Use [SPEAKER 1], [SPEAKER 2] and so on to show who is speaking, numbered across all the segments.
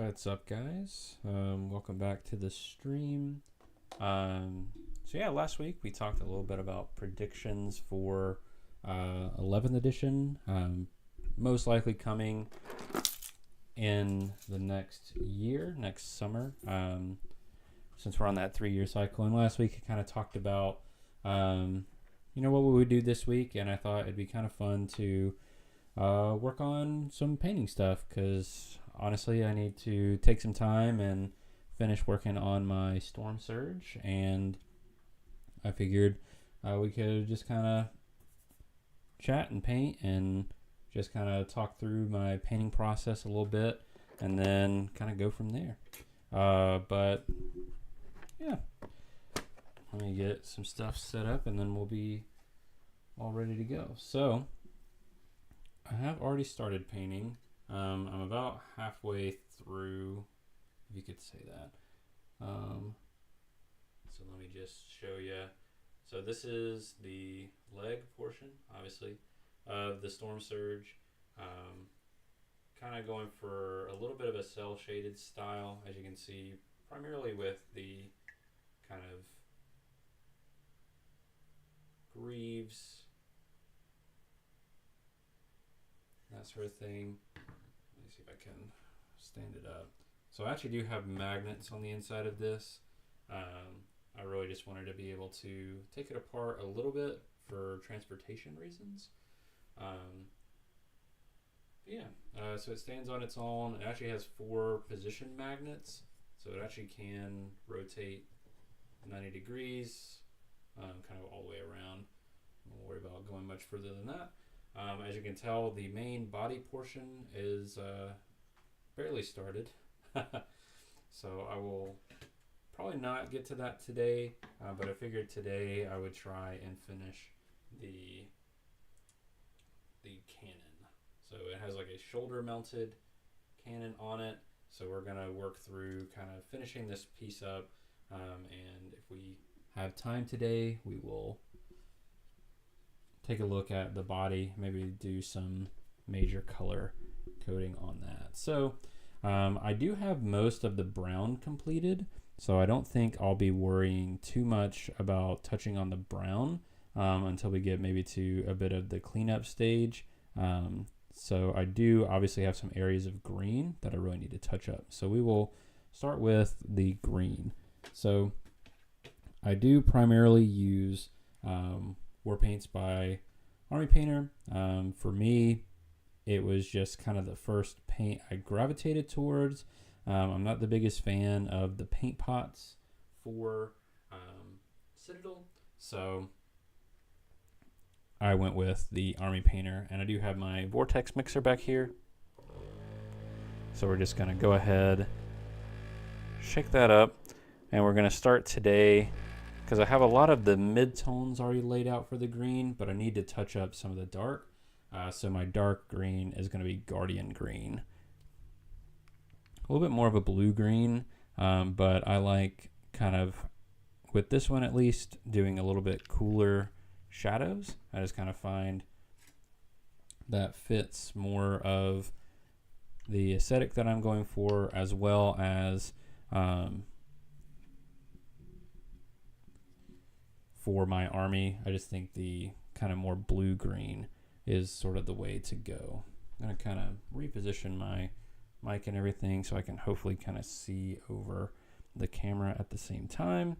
[SPEAKER 1] What's up, guys? Welcome back to the stream. Last week we talked a little bit about predictions for 11th edition, most likely coming in the next year, next summer, since we're on that 3-year cycle. And last week I kind of talked about, what we would do this week, and I thought it'd be kind of fun to work on some painting stuff, because honestly I need to take some time and finish working on my Stormsurge, and I figured we could just kind of chat and paint and just kind of talk through my painting process a little bit and then kind of go from there. But yeah, let me get some stuff set up and then we'll be all ready to go. So I have already started painting. I'm about halfway through, if you could say that. So let me just show you. So this is the leg portion, obviously, of the Stormsurge. Kind of going for a little bit of a cell shaded style, as you can see, primarily with the kind of greaves, that sort of thing. Let me see if I can stand it up. So I actually do have magnets on the inside of this. I really just wanted to be able to take it apart a little bit for transportation reasons. So it stands on its own. It actually has 4 position magnets, so it actually can rotate 90 degrees, kind of all the way around. I won't worry about going much further than that. As you can tell, the main body portion is barely started. So I will probably not get to that today, but I figured today I would try and finish the cannon. So it has like a shoulder mounted cannon on it, so we're gonna work through kind of finishing this piece up, and if we have time today we will take a look at the body, maybe do some major color coding on that. So I do have most of the brown completed, so I don't think I'll be worrying too much about touching on the brown until we get maybe to a bit of the cleanup stage. So I do obviously have some areas of green that I really need to touch up. So we will start with the green. So I do primarily use war paints by Army Painter. For me, it was just kind of the first paint I gravitated towards. I'm not the biggest fan of the paint pots for Citadel, so I went with the Army Painter, and I do have my Vortex mixer back here. So we're just gonna go ahead, shake that up, and we're gonna start today, because I have a lot of the mid-tones already laid out for the green, but I need to touch up some of the dark. So my dark green is going to be Guardian Green. A little bit more of a blue green, but I like kind of, with this one at least, doing a little bit cooler shadows. I just kind of find that fits more of the aesthetic that I'm going for, as well as for my army. I just think the kind of more blue-green is sort of the way to go. I'm going to kind of reposition my mic and everything so I can hopefully kind of see over the camera at the same time.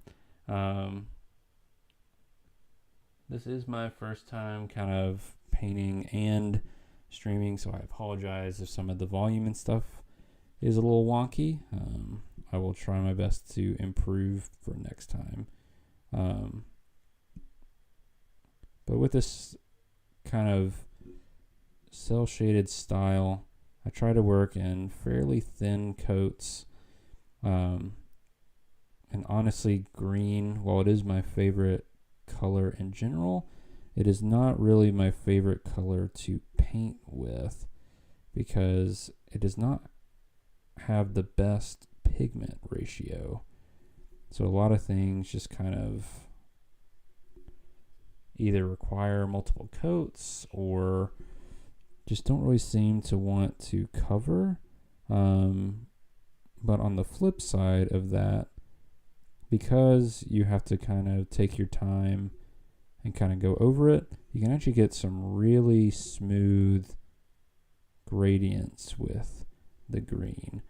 [SPEAKER 1] This is my first time kind of painting and streaming, so I apologize if some of the volume and stuff is a little wonky. I will try my best to improve for next time. But with this kind of cell shaded style, I try to work in fairly thin coats. And honestly, green, while it is my favorite color in general, it is not really my favorite color to paint with, because it does not have the best pigment ratio. So a lot of things just kind of either require multiple coats or just don't really seem to want to cover. But on the flip side of that, because you have to kind of take your time and kind of go over it, you can actually get some really smooth gradients with the green.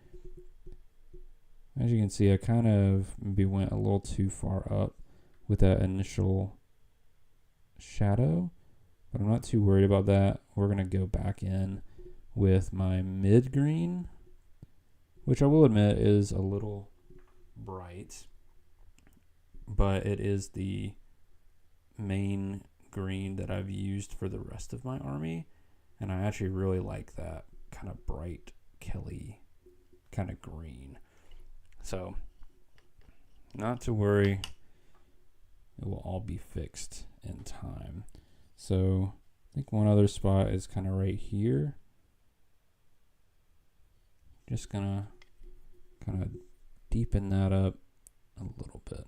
[SPEAKER 1] As you can see, I kind of maybe went a little too far up with that initial shadow, but I'm not too worried about that. We're going to go back in with my mid green, which I will admit is a little bright, but it is the main green that I've used for the rest of my army, and I actually really like that kind of bright Kelly kind of green. So not to worry, it will all be fixed in time. So I think one other spot is kind of right here. Just gonna kind of deepen that up a little bit.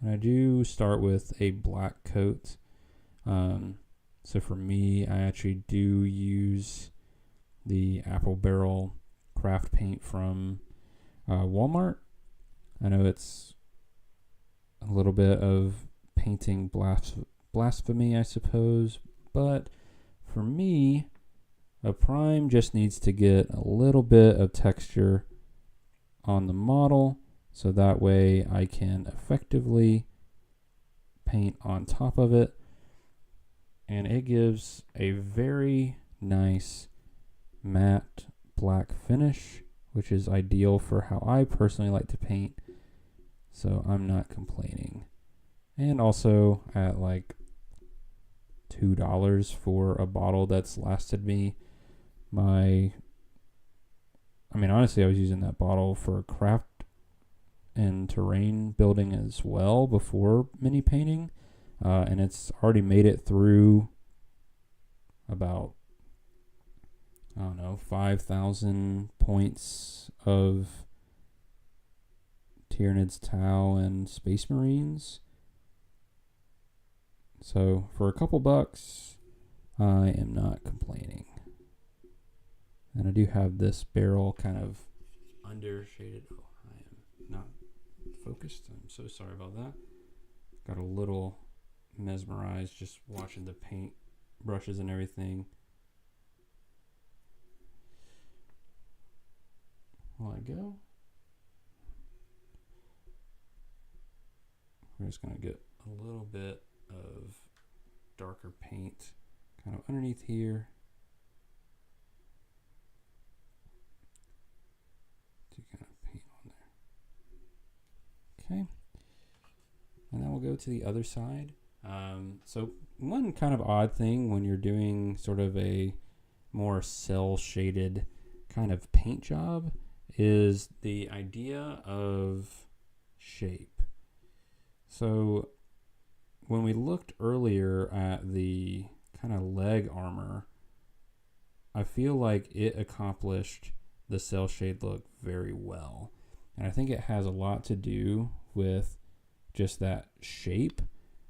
[SPEAKER 1] And I do start with a black coat. So for me, I actually do use the Apple Barrel craft paint from Walmart. I know it's a little bit of painting blasphemy, I suppose, but for me, a prime just needs to get a little bit of texture on the model, so that way I can effectively paint on top of it, and it gives a very nice matte black finish, which is ideal for how I personally like to paint, so I'm not complaining. And also at like $2 for a bottle that's lasted me honestly, I was using that bottle for craft and terrain building as well before mini painting, and it's already made it through about, I don't know, 5,000 points of Tyranids, Tau, and Space Marines. So for a couple bucks, I am not complaining. And I do have this barrel kind of under shaded. Oh, I am not focused. I'm so sorry about that. Got a little mesmerized just watching the paint brushes and everything. While I go, we're just going to get a little bit of darker paint kind of underneath here to kind of paint on there. Okay, and then we'll go to the other side. So one kind of odd thing when you're doing sort of a more cell shaded kind of paint job is the idea of shape. So when we looked earlier at the kind of leg armor, I feel like it accomplished the cell shade look very well. And I think it has a lot to do with just that shape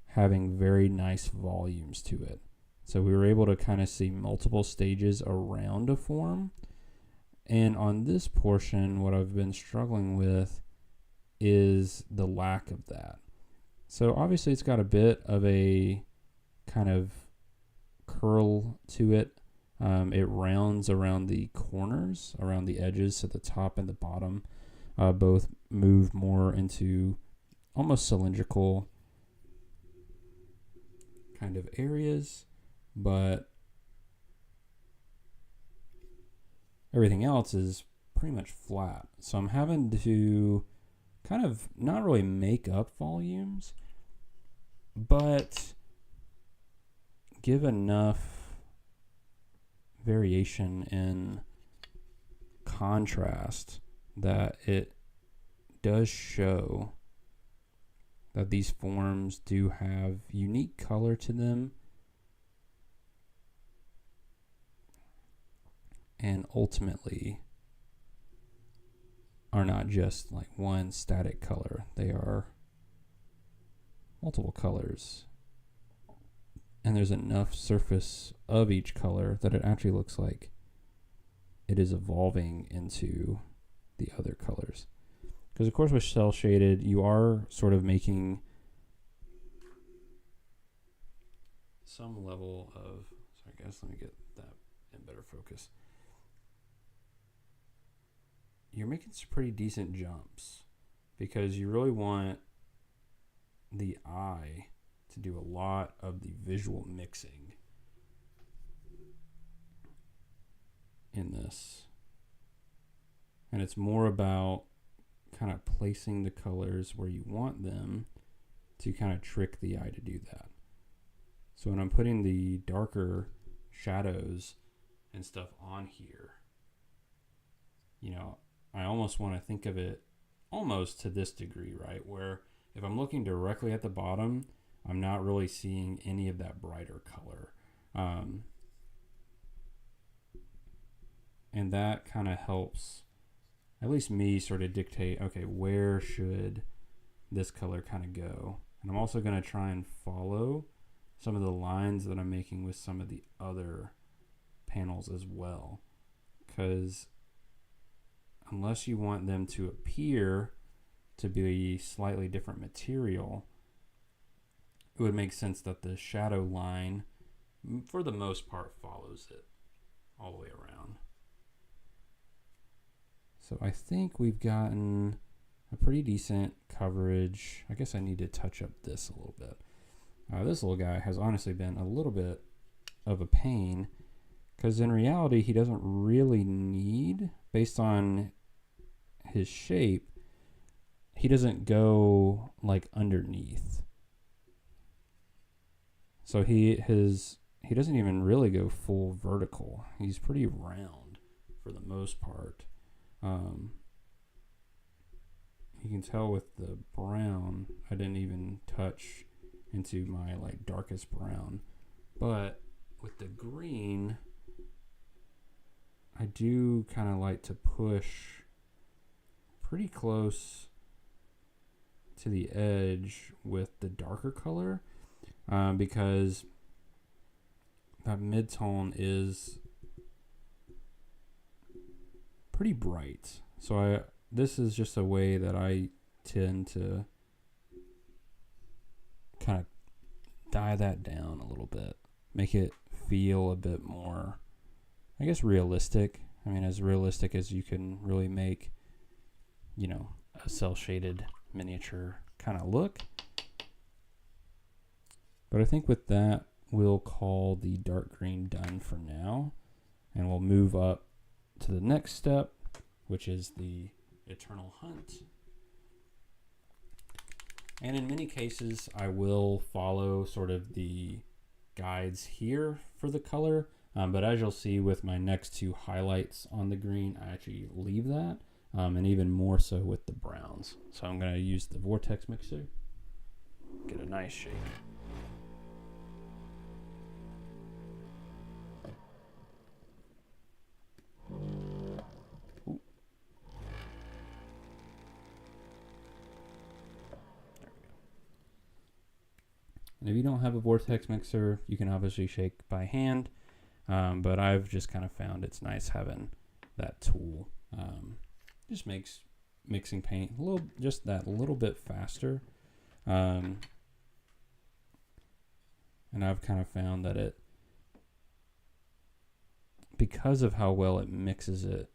[SPEAKER 1] having very nice volumes to it. So we were able to kind of see multiple stages around a form. And on this portion, what I've been struggling with is the lack of that. So obviously it's got a bit of a kind of curl to it. It rounds around the corners, around the edges, so the top and the bottom both move more into almost cylindrical kind of areas, but everything else is pretty much flat. So I'm having to kind of not really make up volumes, but give enough variation in contrast that it does show that these forms do have unique color to them, and ultimately are not just like one static color. They are multiple colors and there's enough surface of each color that it actually looks like it is evolving into the other colors. Because of course with cell shaded, you are sort of making some level of, so I guess let me get that in better focus. You're making some pretty decent jumps because you really want the eye to do a lot of the visual mixing in this. And it's more about kind of placing the colors where you want them to kind of trick the eye to do that. So when I'm putting the darker shadows and stuff on here, you know, I almost want to think of it almost to this degree, right? Where if I'm looking directly at the bottom, I'm not really seeing any of that brighter color. And that kind of helps, at least me, sort of dictate, okay, where should this color kind of go? And I'm also going to try and follow some of the lines that I'm making with some of the other panels as well. Because unless you want them to appear to be slightly different material, it would make sense that the shadow line, for the most part, follows it all the way around. So I think we've gotten a pretty decent coverage. I guess I need to touch up this a little bit. This little guy has honestly been a little bit of a pain because in reality he doesn't really need, based on his shape, he doesn't go like underneath. So he doesn't even really go full vertical. He's pretty round for the most part. You can tell with the brown, I didn't even touch into my like darkest brown, but with the green, I do kind of like to push pretty close to the edge with the darker color, because that mid-tone is pretty bright. So this is just a way that I tend to kind of dye that down a little bit, make it feel a bit more, I guess, realistic. I mean, as realistic as you can really make, you know, a cell shaded miniature kind of look. But I think with that, we'll call the dark green done for now, and we'll move up to the next step, which is the Eternal Hunt. And in many cases, I will follow sort of the guides here for the color. But as you'll see with my next two highlights on the green, I actually leave that, and even more so with the browns. So I'm going to use the vortex mixer, get a nice shake. And if you don't have a vortex mixer, you can obviously shake by hand, but I've just kind of found it's nice having that tool. Just makes mixing paint just that little bit faster. And I've kind of found that it, because of how well it mixes it,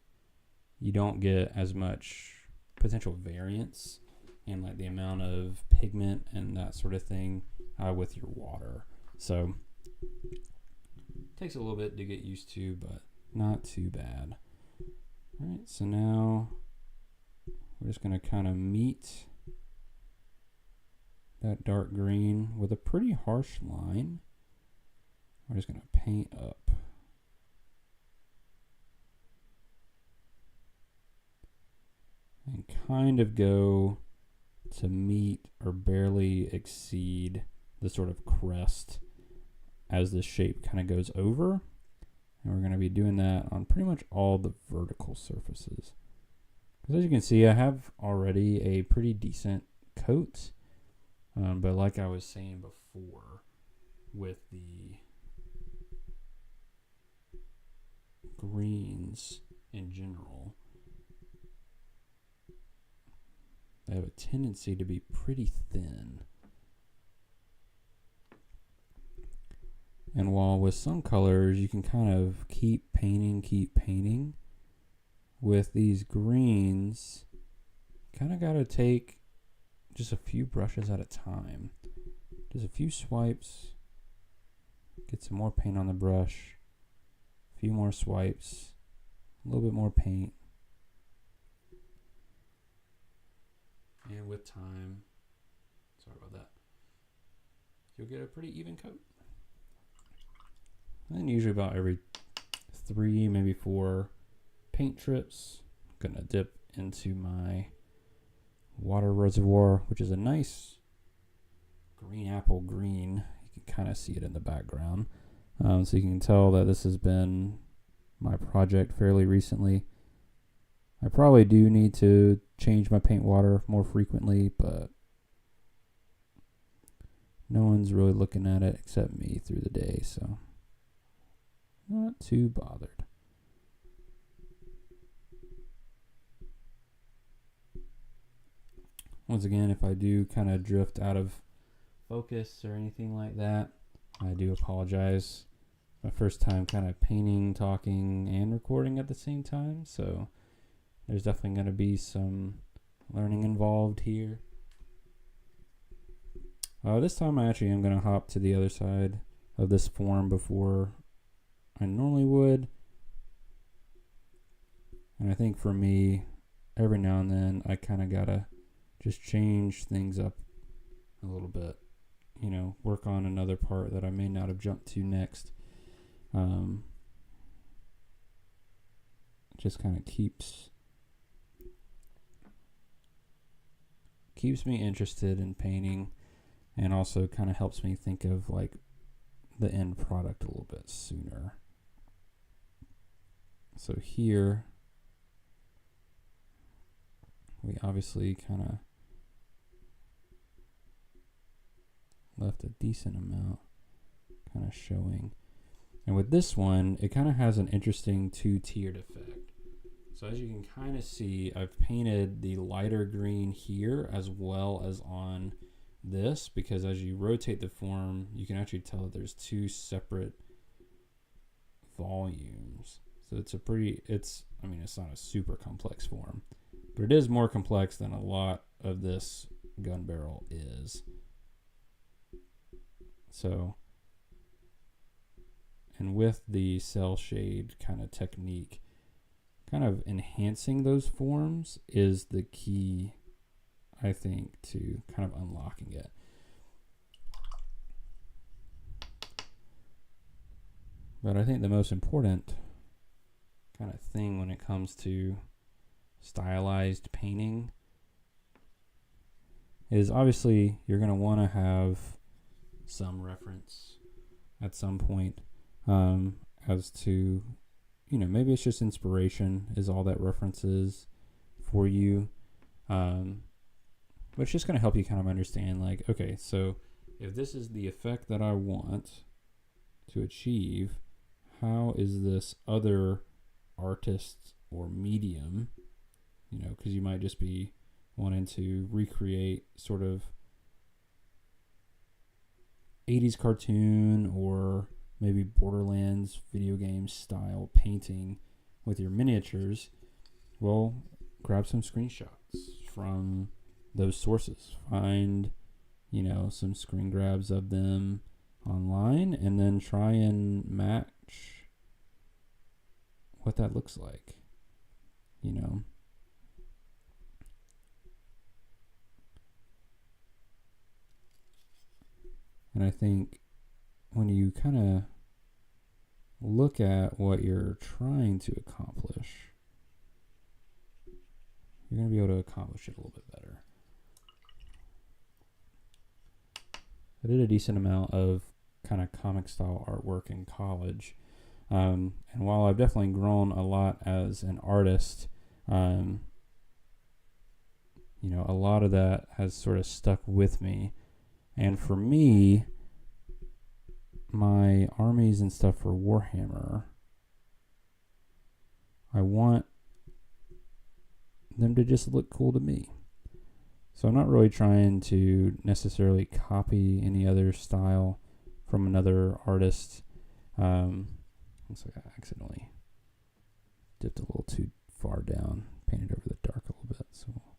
[SPEAKER 1] you don't get as much potential variance in like the amount of pigment and that sort of thing with your water. So it takes a little bit to get used to, but not too bad. All right, so now we're just going to kind of meet that dark green with a pretty harsh line. We're just going to paint up. And kind of go to meet or barely exceed the sort of crest as the shape kind of goes over. And we're going to be doing that on pretty much all the vertical surfaces. Because as you can see, I have already a pretty decent coat. But like I was saying before, with the greens in general, they have a tendency to be pretty thin. And while with some colors you can kind of keep painting, with these greens, kind of got to take just a few brushes at a time. Just a few swipes, get some more paint on the brush, a few more swipes, a little bit more paint. And with time, sorry about that, you'll get a pretty even coat. And usually about every 3, maybe 4 paint trips, I'm gonna dip into my water reservoir, which is a nice green apple green. You can kind of see it in the background. So you can tell that this has been my project fairly recently. I probably do need to change my paint water more frequently, but no one's really looking at it except me through the day, so not too bothered. Once again, if I do kind of drift out of focus or anything like that, I do apologize. My first time kind of painting, talking, and recording at the same time, so there's definitely going to be some learning involved here. This time I actually am going to hop to the other side of this form before I normally would. And I think for me, every now and then I kind of got to just change things up a little bit. You know, work on another part that I may not have jumped to next. Just kind of keeps me interested in painting, and also kind of helps me think of like the end product a little bit sooner. So here we obviously kind of left a decent amount kind of showing. And with this one, it kind of has an interesting 2-tiered effect. So as you can kind of see, I've painted the lighter green here as well as on this, because as you rotate the form, you can actually tell that there's 2 separate volumes. So it's I mean, it's not a super complex form, but it is more complex than a lot of this gun barrel is. So, and with the cell shade kind of technique, kind of enhancing those forms is the key, I think, to kind of unlocking it. But I think the most important kind of thing when it comes to stylized painting is obviously you're going to want to have some reference at some point as to, you know, maybe it's just inspiration is all that reference is for you. But it's just going to help you kind of understand, like, okay, so if this is the effect that I want to achieve, how is this other artist or medium, you know, because you might just be wanting to recreate sort of 80s cartoon or maybe Borderlands video game style painting with your miniatures. Well, grab some screenshots from those sources. Find, you know, some screen grabs of them online and then try and match what that looks like, you know. And I think when you kind of look at what you're trying to accomplish, you're going to be able to accomplish it a little bit better. I did a decent amount of kind of comic style artwork in college. And while I've definitely grown a lot as an artist, you know, a lot of that has sort of stuck with me. And for me, my armies and stuff for Warhammer, I want them to just look cool to me. So I'm not really trying to necessarily copy any other style from another artist. Looks like I accidentally dipped a little too far down, painted over the dark a little bit, so we'll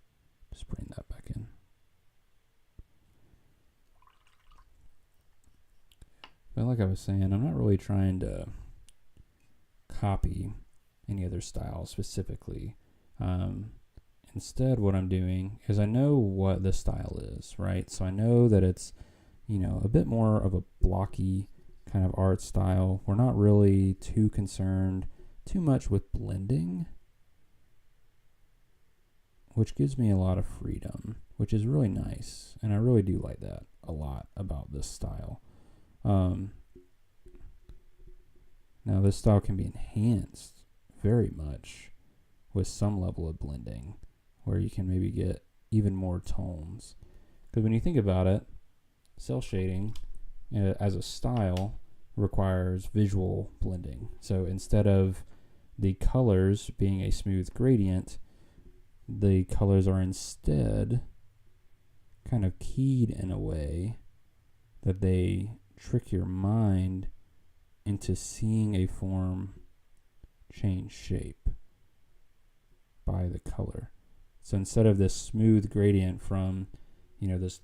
[SPEAKER 1] just bring that back in. But like I was saying, I'm not really trying to copy any other style specifically. Instead, what I'm doing is I know what the style is, right? So I know that it's, a bit more of a blocky kind of art style. We're not really too concerned too much with blending, which gives me a lot of freedom, which is really nice. And I really do like that a lot about this style. Now this style can be enhanced very much with some level of blending, where you can maybe get even more tones. Because when you think about it, cell shading as a style requires visual blending. So instead of the colors being a smooth gradient, the colors are instead kind of keyed in a way that they trick your mind into seeing a form change shape by the color. So instead of this smooth gradient from, this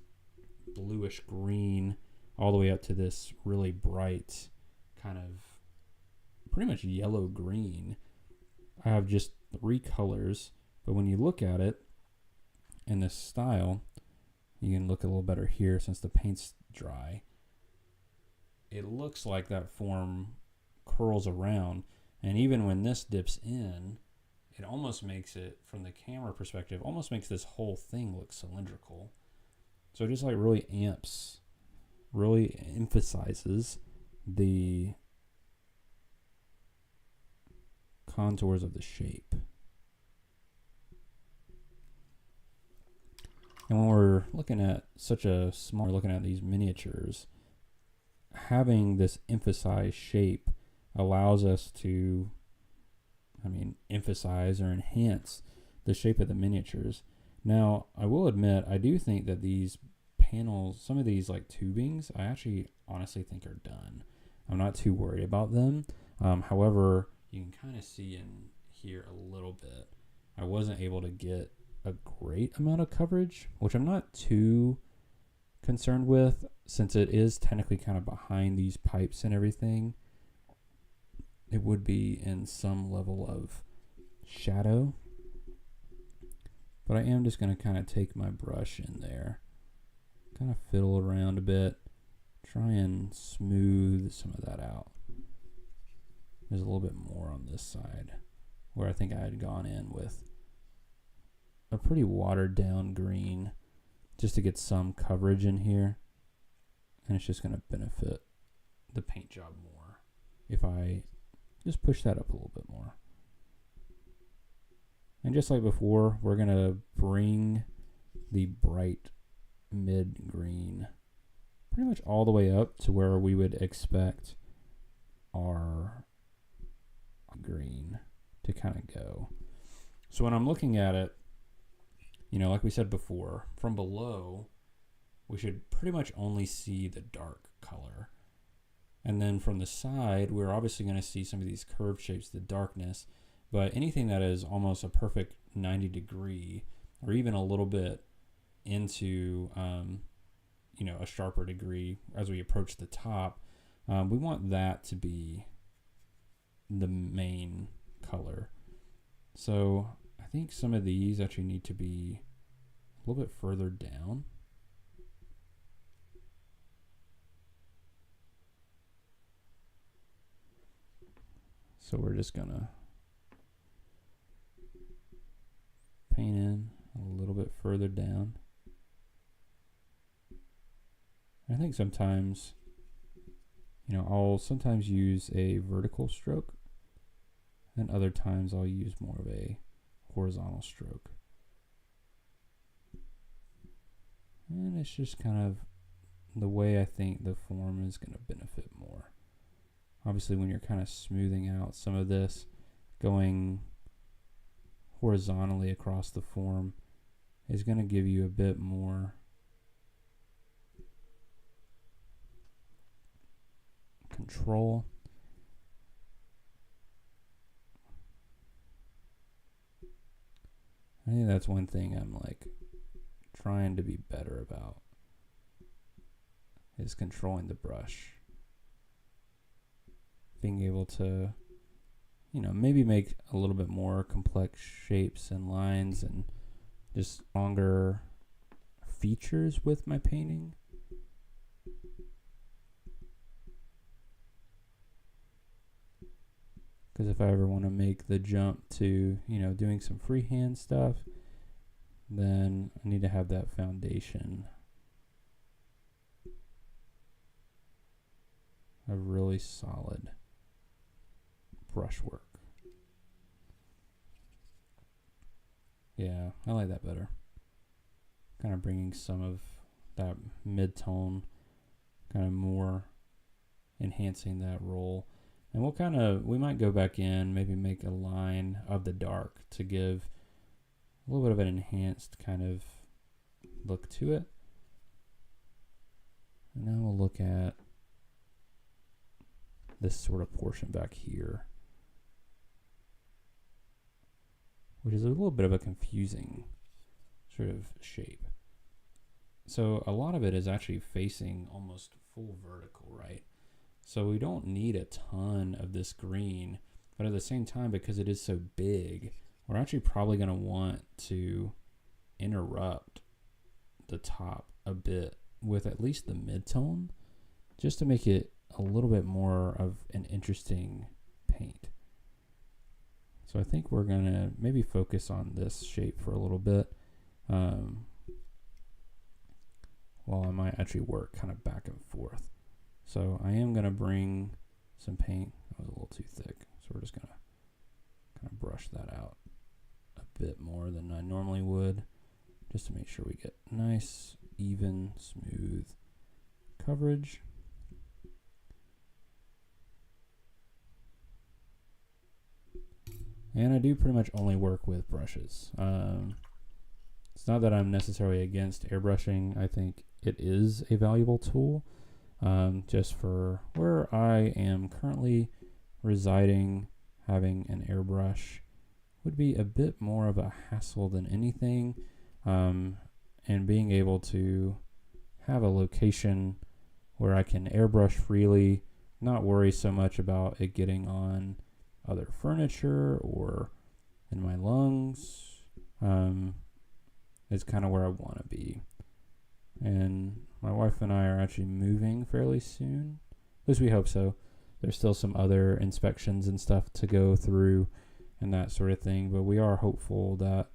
[SPEAKER 1] bluish green all the way up to this really bright kind of pretty much yellow green, I have just 3 colors. But when you look at it in this style, you can look a little better here since the paint's dry. It looks like that form curls around, and even when this dips in, it almost makes it, from the camera perspective, almost makes this whole thing look cylindrical. So it just like really emphasizes the contours of the shape. And when we're looking at looking at these miniatures, having this emphasized shape allows us to, emphasize or enhance the shape of the miniatures. Now, I will admit, I do think that these panels, some of these like tubings, I actually honestly think are done. I'm not too worried about them. However, you can kind of see in here a little bit. I wasn't able to get a great amount of coverage, which I'm not too concerned with, since it is technically kind of behind these pipes and everything. It would be in some level of shadow, but I am just going to kind of take my brush in there, kind of fiddle around a bit, try and smooth some of that out. There's a little bit more on this side where I think I had gone in with a pretty watered down green just to get some coverage in here, and it's just going to benefit the paint job more if I just push that up a little bit more. And just like before, we're going to bring the bright mid green pretty much all the way up to where we would expect our green to kind of go. So when I'm looking at it, like we said before, from below, we should pretty much only see the dark color. And then from the side, we're obviously going to see some of these curved shapes, the darkness, but anything that is almost a perfect 90 degree, or even a little bit into, a sharper degree as we approach the top, we want that to be the main color. So I think some of these actually need to be a little bit further down. So we're just gonna paint in a little bit further down. I think sometimes, I'll sometimes use a vertical stroke, and other times I'll use more of a horizontal stroke. And it's just kind of the way I think the form is going to benefit more. Obviously, when you're kind of smoothing out some of this, going horizontally across the form is going to give you a bit more control. I think that's one thing I'm like trying to be better about, is controlling the brush. Being able to, maybe make a little bit more complex shapes and lines and just stronger features with my painting. Because if I ever want to make the jump to, doing some freehand stuff, then I need to have that foundation of really solid brushwork. Yeah, I like that better. Kind of bringing some of that mid-tone, kind of more enhancing that role. And we might go back in, maybe make a line of the dark to give a little bit of an enhanced kind of look to it. And now we'll look at this sort of portion back here, which is a little bit of a confusing sort of shape. So a lot of it is actually facing almost full vertical, right? So we don't need a ton of this green, but at the same time, because it is so big, we're actually probably going to want to interrupt the top a bit with at least the mid-tone, just to make it a little bit more of an interesting paint. So I think we're going to maybe focus on this shape for a little bit, while I might actually work kind of back and forth. So I am going to bring some paint. That was a little too thick, so we're just going to kind of brush that out a bit more than I normally would, just to make sure we get nice, even, smooth coverage. And I do pretty much only work with brushes. It's not that I'm necessarily against airbrushing. I think it is a valuable tool. Just for where I am currently residing, having an airbrush would be a bit more of a hassle than anything. And being able to have a location where I can airbrush freely, not worry so much about it getting on other furniture or in my lungs, is kind of where I want to be. And my wife and I are actually moving fairly soon. At least we hope so. There's still some other inspections and stuff to go through and that sort of thing. But we are hopeful that,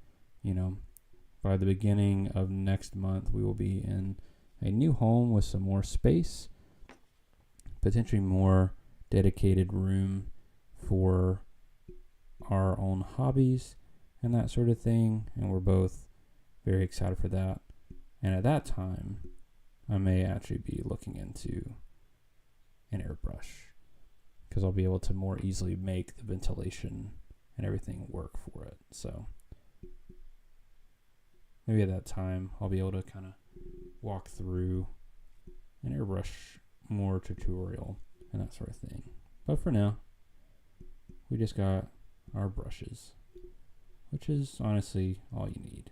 [SPEAKER 1] by the beginning of next month, we will be in a new home with some more space, potentially more dedicated room for our own hobbies and that sort of thing. And we're both very excited for that. And at that time, I may actually be looking into an airbrush, because I'll be able to more easily make the ventilation and everything work for it. So maybe at that time, I'll be able to kind of walk through an airbrush more tutorial and that sort of thing. But for now, we just got our brushes, which is honestly all you need.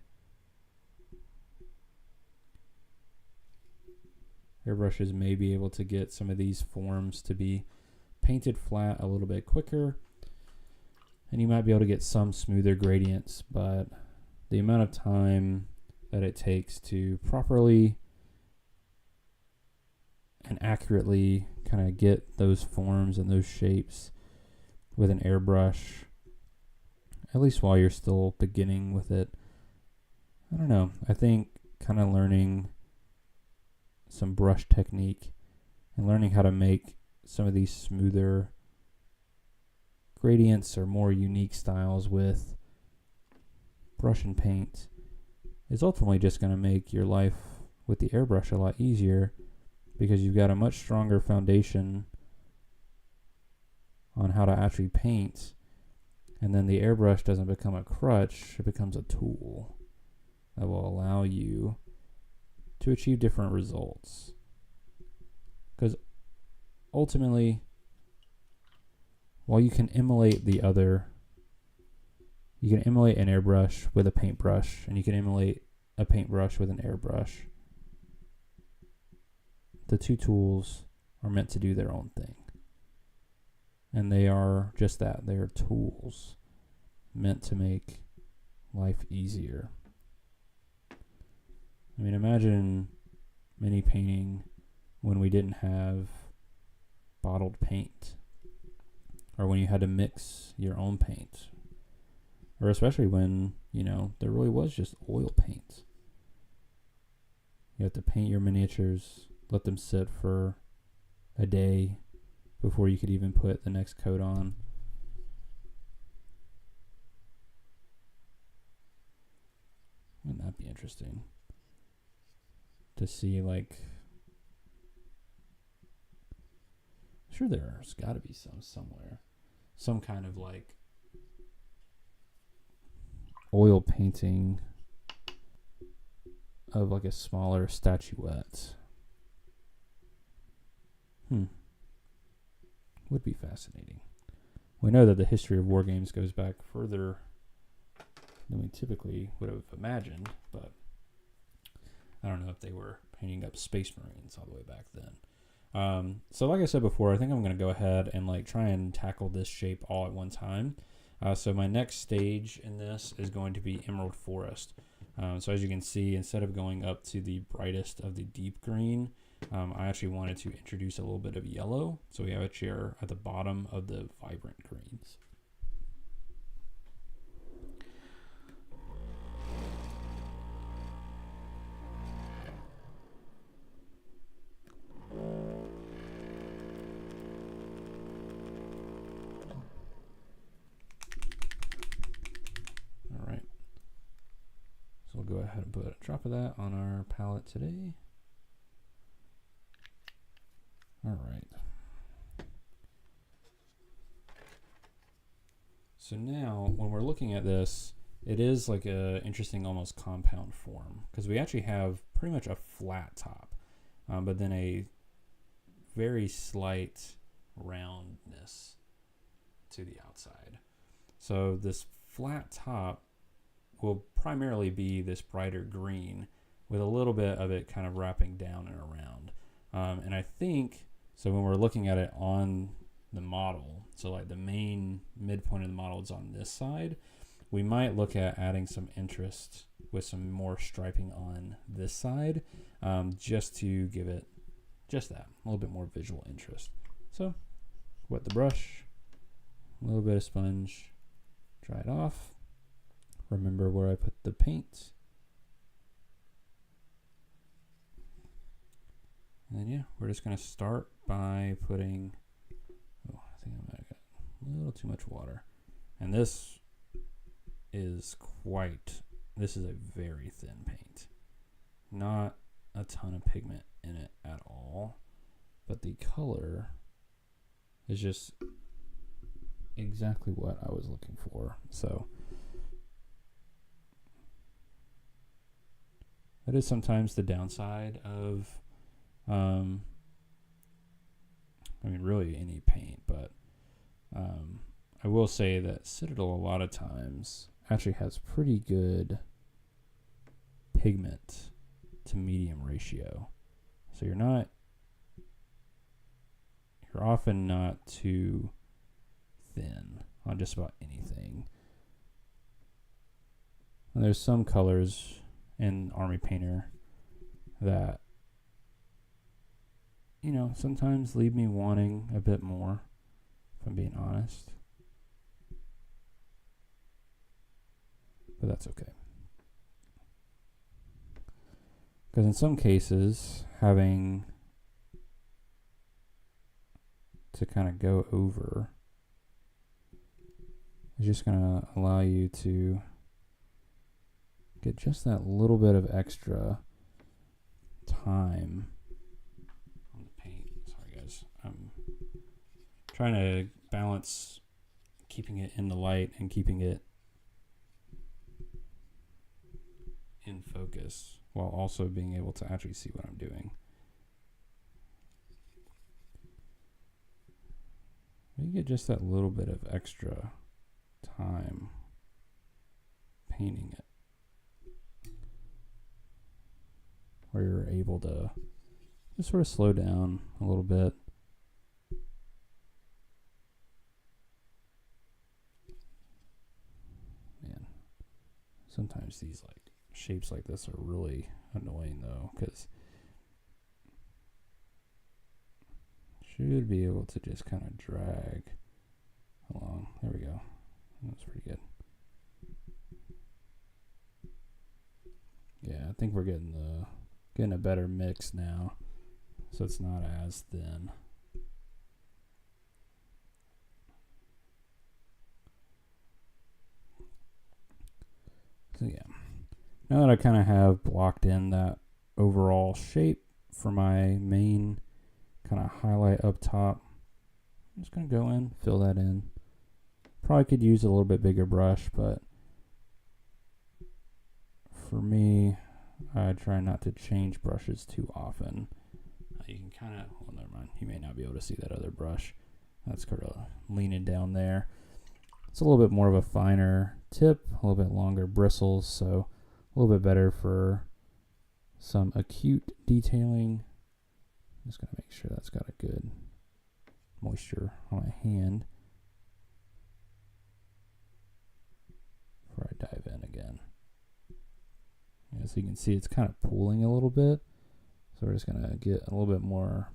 [SPEAKER 1] Airbrushes may be able to get some of these forms to be painted flat a little bit quicker, and you might be able to get some smoother gradients, but the amount of time that it takes to properly and accurately kind of get those forms and those shapes with an airbrush, at least while you're still beginning with it, I don't know. I think kind of learning some brush technique and learning how to make some of these smoother gradients or more unique styles with brush and paint is ultimately just going to make your life with the airbrush a lot easier, because you've got a much stronger foundation on how to actually paint, and then the airbrush doesn't become a crutch, it becomes a tool that will allow you to achieve different results. Because ultimately, while you can emulate the other, you can emulate an airbrush with a paintbrush, and you can emulate a paintbrush with an airbrush. The two tools are meant to do their own thing. And they are just that. They are tools meant to make life easier. I mean, imagine mini painting when we didn't have bottled paint, or when you had to mix your own paint, or especially when, you know, there really was just oil paint. You have to paint your miniatures, let them sit for a day before you could even put the next coat on. Wouldn't that be interesting to see? Like, sure, there's got to be somewhere, some kind of like oil painting of like a smaller statuette. Would be fascinating. We know that the history of war games goes back further than we typically would have imagined, but I don't know if they were painting up Space Marines all the way back then. So like I said before, I think I'm going to go ahead and like try and tackle this shape all at one time. So my next stage in this is going to be Emerald Forest. So as you can see, instead of going up to the brightest of the deep green, I actually wanted to introduce a little bit of yellow. So we have a chair at the bottom of the vibrant greens. All right. So we'll go ahead and put a drop of that on our palette today. All right. So now when we're looking at this, it is like a interesting almost compound form, because we actually have pretty much a flat top, but then a very slight roundness to the outside. So this flat top will primarily be this brighter green with a little bit of it kind of wrapping down and around. And I think, so when we're looking at it on the model, so like the main midpoint of the model is on this side, we might look at adding some interest with some more striping on this side, just to give it just that, a little bit more visual interest. So wet the brush, a little bit of sponge, dry it off. Remember where I put the paint. And then, yeah, we're just going to start by putting, oh, I think I might have got a little too much water. And this is a very thin paint. Not a ton of pigment in it at all, but the color is just exactly what I was looking for. So that is sometimes the downside of I mean, really any paint, but I will say that Citadel a lot of times actually has pretty good pigment to medium ratio. So you're often not too thin on just about anything. And there's some colors in Army Painter that, you know, sometimes leave me wanting a bit more, if I'm being honest. But that's okay. Because in some cases, having to kind of go over is just going to allow you to get just that little bit of extra time trying to balance keeping it in the light and keeping it in focus while also being able to actually see what I'm doing. You get just that little bit of extra time painting it, where you're able to just sort of slow down a little bit. Man, sometimes these like shapes like this are really annoying though, because should be able to just kind of drag along. There we go. That's pretty good. Yeah, I think we're getting a better mix now, so it's not as thin. So yeah, now that I kind of have blocked in that overall shape for my main kind of highlight up top, I'm just going to go in, fill that in. Probably could use a little bit bigger brush, but for me, I try not to change brushes too often. You can kind of, well, never mind. You may not be able to see that other brush. That's kind of leaning down there. It's a little bit more of a finer tip, a little bit longer bristles, so a little bit better for some acute detailing. I'm just going to make sure that's got a good moisture on my hand before I dive in again. Yeah, so you can see it's kind of pooling a little bit. So we're just going to get a little bit more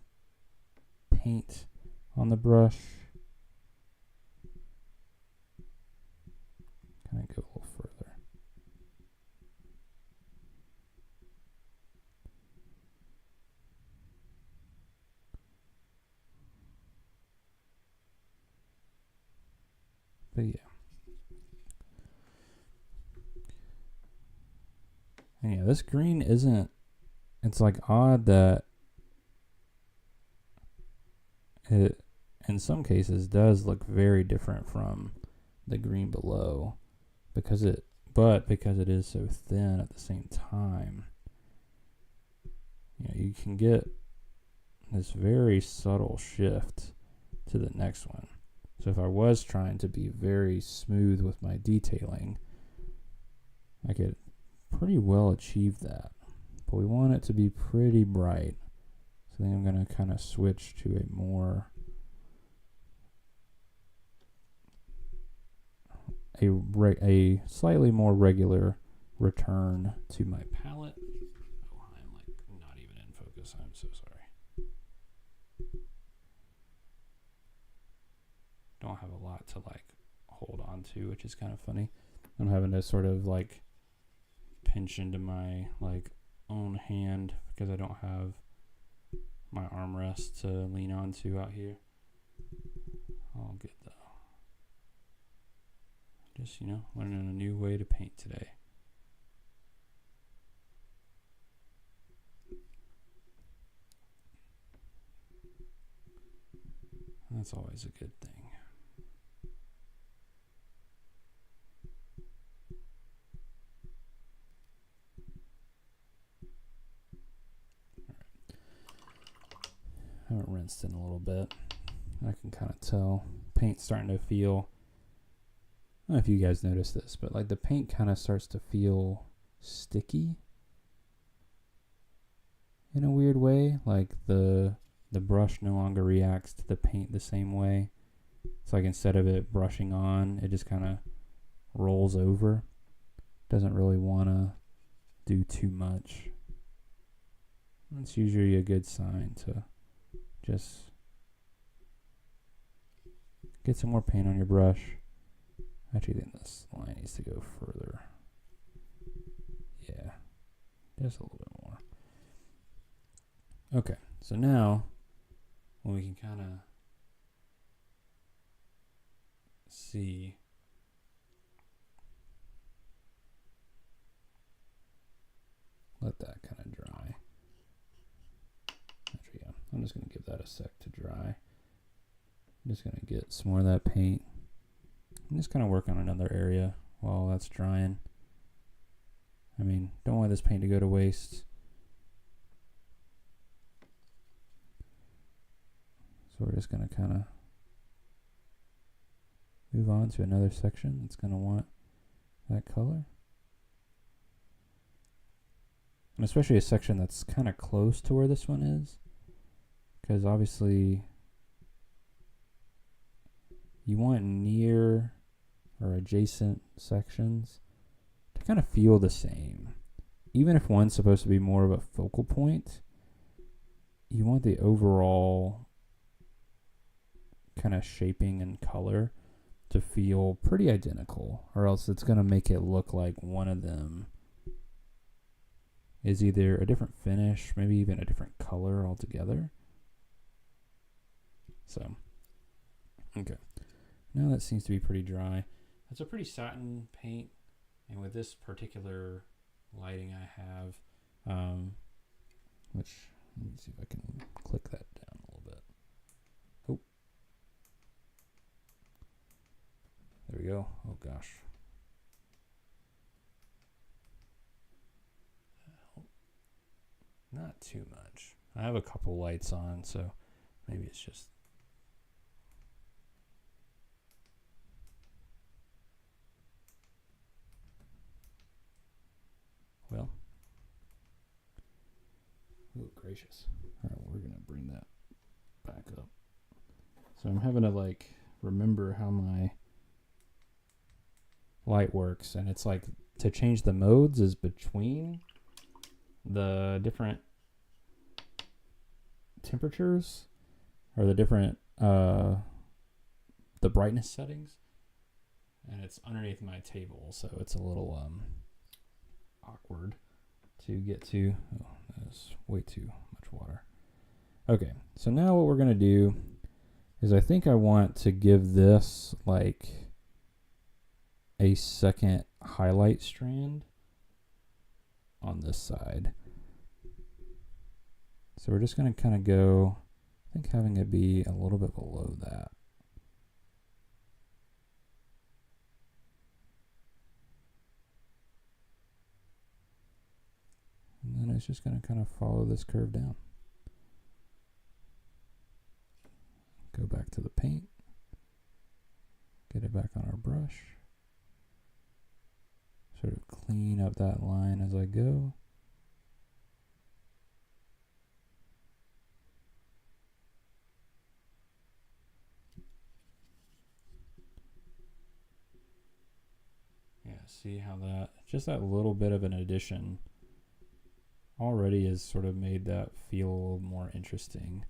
[SPEAKER 1] paint on the brush. Kind of go a little further. But yeah. And yeah, this green isn't, it's like odd that it in some cases does look very different from the green below because it is so thin at the same time. You know, you can get this very subtle shift to the next one. So if I was trying to be very smooth with my detailing, I could pretty well achieve that. But we want it to be pretty bright. So then I'm going to kind of switch to a slightly more regular return to my palette. Oh, I'm like not even in focus. I'm so sorry. Don't have a lot to like hold on to, which is kind of funny. I'm having to sort of like pinch into my like own hand because I don't have my armrest to lean onto out here. I'll get just, you know, learning a new way to paint today. That's always a good thing. I haven't rinsed in a little bit. I can kind of tell paint's starting to feel, I don't know if you guys noticed this, but like the paint kind of starts to feel sticky in a weird way. Like the brush no longer reacts to the paint the same way. It's like instead of it brushing on, it just kind of rolls over. Doesn't really want to do too much. That's usually a good sign to just get some more paint on your brush. Actually, then this line needs to go further. Yeah, just a little bit more. Okay, so now we can kind of see let that kind of dry. Actually, yeah, I'm just going to give that a sec to dry. I'm just going to get some more of that paint. I'm just going to work on another area while that's drying. I mean, don't want this paint to go to waste. So we're just going to kind of move on to another section that's going to want that color. And especially a section that's kind of close to where this one is, because obviously you want near or adjacent sections to kind of feel the same. Even if one's supposed to be more of a focal point, you want the overall kind of shaping and color to feel pretty identical, or else it's going to make it look like one of them is either a different finish, maybe even a different color altogether. So, okay. Now that seems to be pretty dry. That's a pretty satin paint, and with this particular lighting I have, which, let me see if I can click that down a little bit. Oh. There we go. Oh gosh. Not too much. I have a couple lights on, so maybe it's just... Well. Oh, gracious. All right, we're going to bring that back up. So I'm having to, like, remember how my light works. And it's like, to change the modes is between the different temperatures, or the different the brightness settings, and it's underneath my table, so it's a little awkward to get to. Oh, that's way too much water. Okay, so now what we're gonna do is, I think I want to give this like a second highlight strand on this side. So we're just going to kind of go, I think having it be a little bit below that. And then it's just going to kind of follow this curve down. Go back to the paint. Get it back on our brush. Sort of clean up that line as I go. See how that, just that little bit of an addition already has sort of made that feel a little more interesting.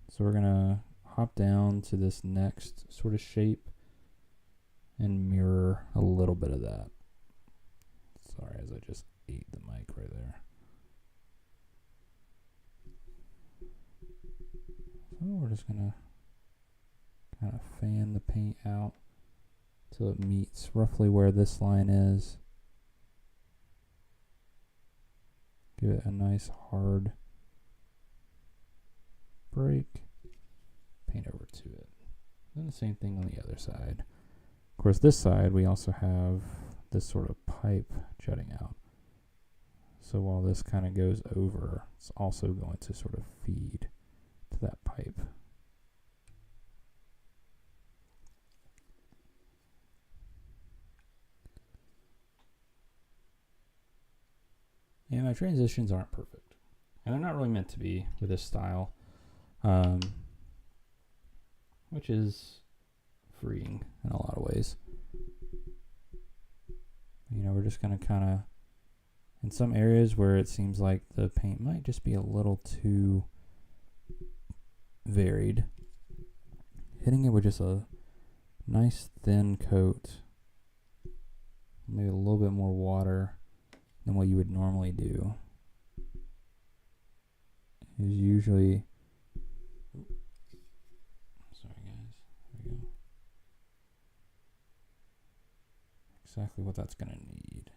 [SPEAKER 1] So we're gonna hop down to this next sort of shape and mirror a little bit of that. Sorry, as I just ate the mic right there. So we're just gonna kind of fan the paint out till it meets roughly where this line is. Give it a nice hard break. Paint over to it. Then the same thing on the other side. Of course, this side we also have this sort of pipe jutting out. So while this kind of goes over, it's also going to sort of feed to that pipe. And my transitions aren't perfect. And they're not really meant to be with this style. Which is freeing in a lot of ways. You know, we're just going to kind of, in some areas where it seems like the paint might just be a little too varied, hitting it with just a nice thin coat, maybe a little bit more water than what you would normally do, is usually, sorry guys, there we go, exactly what that's going to need.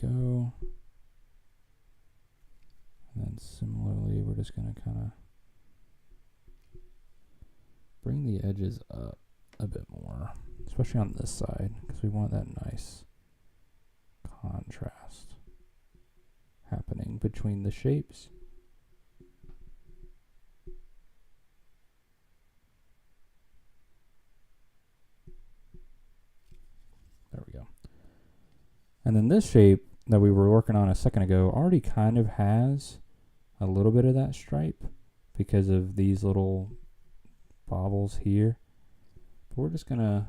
[SPEAKER 1] go. And then similarly, we're just going to kind of bring the edges up a bit more, especially on this side, because we want that nice contrast happening between the shapes. There we go. And then this shape that we were working on a second ago already kind of has a little bit of that stripe because of these little bobbles here. But we're just gonna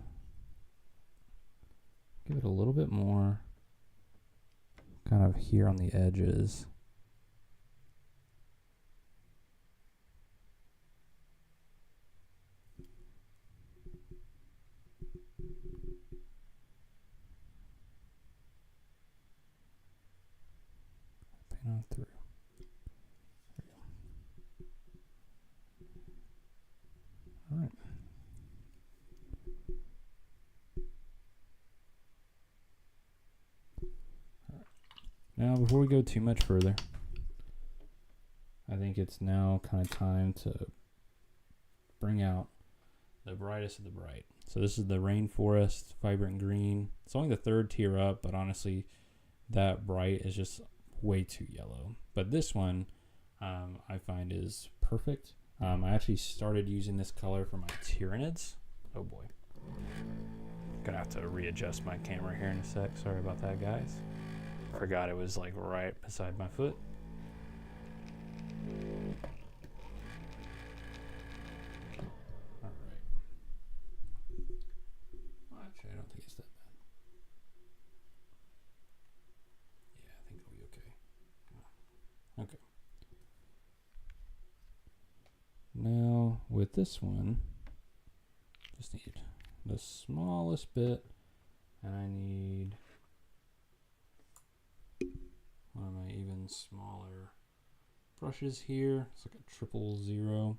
[SPEAKER 1] give it a little bit more kind of here on the edges. Paint on through. All right. Now, before we go too much further, I think it's now kind of time to bring out the brightest of the bright. So this is the Rainforest Vibrant Green. It's only the third tier up, but honestly, that bright is just way too yellow. But this one, I find is perfect. I actually started using this color for my Tyranids. Oh boy. Gonna have to readjust my camera here in a sec. Sorry about that, guys. Forgot it was like right beside my foot. All right. Well, actually, I don't think it's that bad. Yeah, I think it'll be okay. Okay. Now with this one, just need the smallest bit, and I need one of my even smaller brushes here. It's like a 000.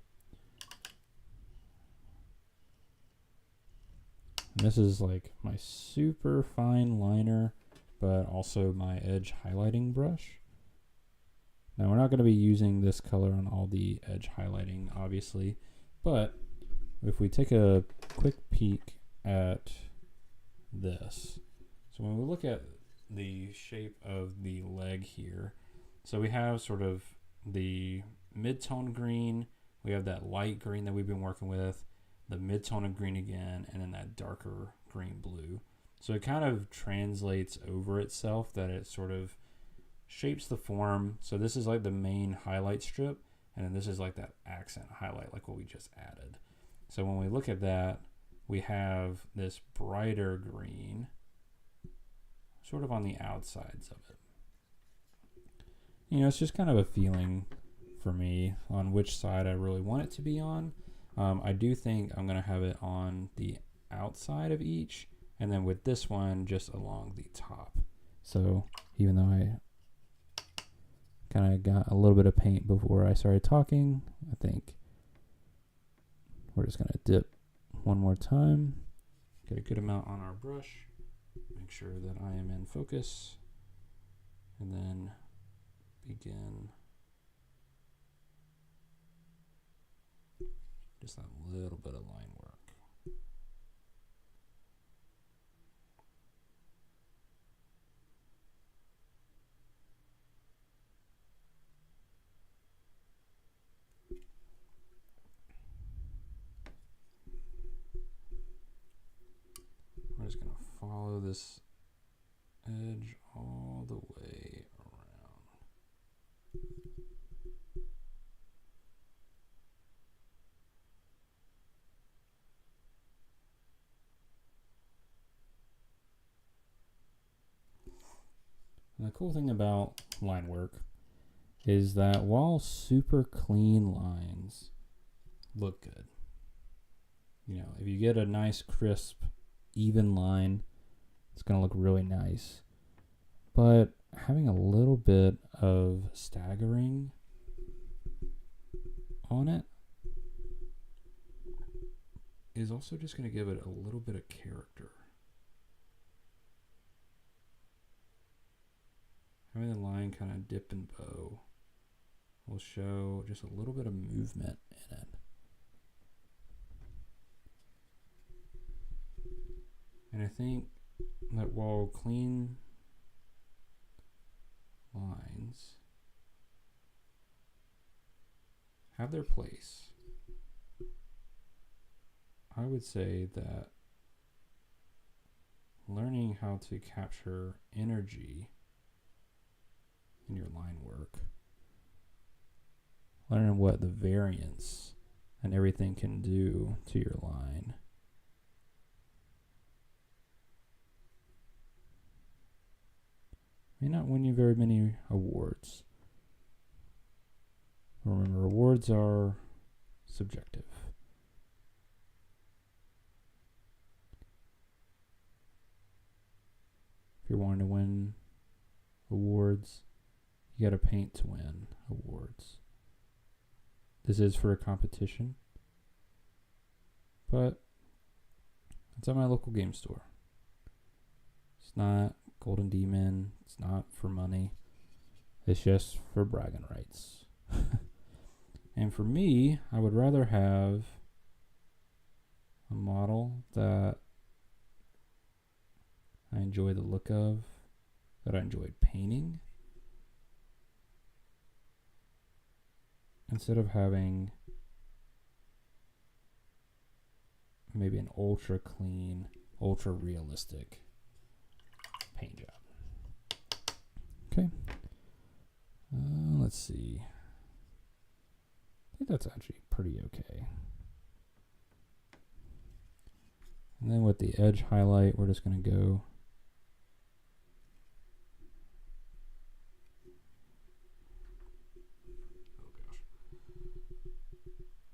[SPEAKER 1] And this is like my super fine liner, but also my edge highlighting brush. Now we're not going to be using this color on all the edge highlighting, obviously, but if we take a quick peek at this, so when we look at the shape of the leg here, so we have sort of the mid-tone green, we have that light green that we've been working with, the mid-tone of green again, and then that darker green blue. So it kind of translates over itself, that it sort of shapes the form. So this is like the main highlight strip, and then this is like that accent highlight, like what we just added. So when we look at that, we have this brighter green sort of on the outsides of it. You know, it's just kind of a feeling for me on which side I really want it to be on. I do think I'm going to have it on the outside of each, and then with this one just along the top. So even though I kind of got a little bit of paint before I started talking, I think we're just going to dip one more time, get a good amount on our brush, make sure that I am in focus, and then begin just that little bit of line work. We're just going to follow this edge all the way around. And the cool thing about line work is that while super clean lines look good, you know, if you get a nice crisp even line, it's going to look really nice. But having a little bit of staggering on it is also just going to give it a little bit of character. having the line kind of dip and bow will show just a little bit of movement in it. And I think that while clean lines have their place, I would say that learning how to capture energy in your line work, learning what the variance and everything can do to your line, may not win you very many awards. Remember, awards are subjective. If you're wanting to win awards, you got to paint to win awards. This is for a competition, but it's at my local game store. It's not Golden Demon. It's not for money. It's just for bragging rights. And for me, I would rather have a model that I enjoy the look of, that I enjoyed painting, instead of having maybe an ultra clean, ultra realistic paint job. Okay. Let's see. I think that's actually pretty okay. And then with the edge highlight, we're just going to go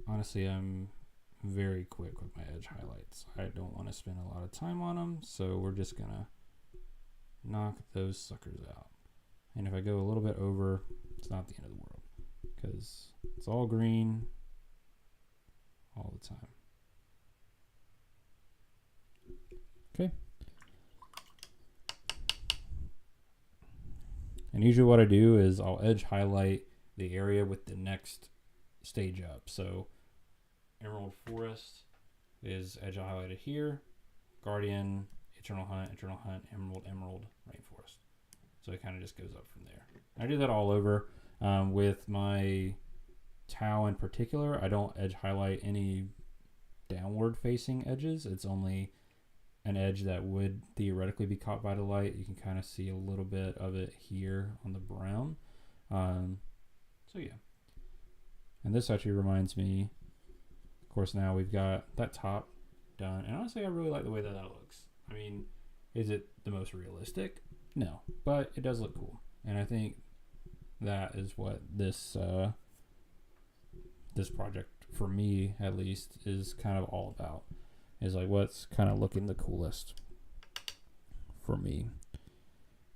[SPEAKER 1] honestly, I'm very quick with my edge highlights. I don't want to spend a lot of time on them, so we're just going to knock those suckers out. And if I go a little bit over, it's not the end of the world, because it's all green all the time. Okay. And usually what I do is I'll edge highlight the area with the next stage up. So Emerald Forest is edge highlighted here. Guardian, Eternal Hunt, Emerald, Rainforest. So it kind of just goes up from there. I do that all over. With my Tau in particular, I don't edge highlight any downward facing edges. It's only an edge that would theoretically be caught by the light. You can kind of see a little bit of it here on the brown. So yeah. And this actually reminds me, of course, now we've got that top done. And honestly, I really like the way that looks. I mean, is it the most realistic? No, but it does look cool. And I think that is what this this project, for me at least, is kind of all about. Is like what's kind of looking the coolest for me.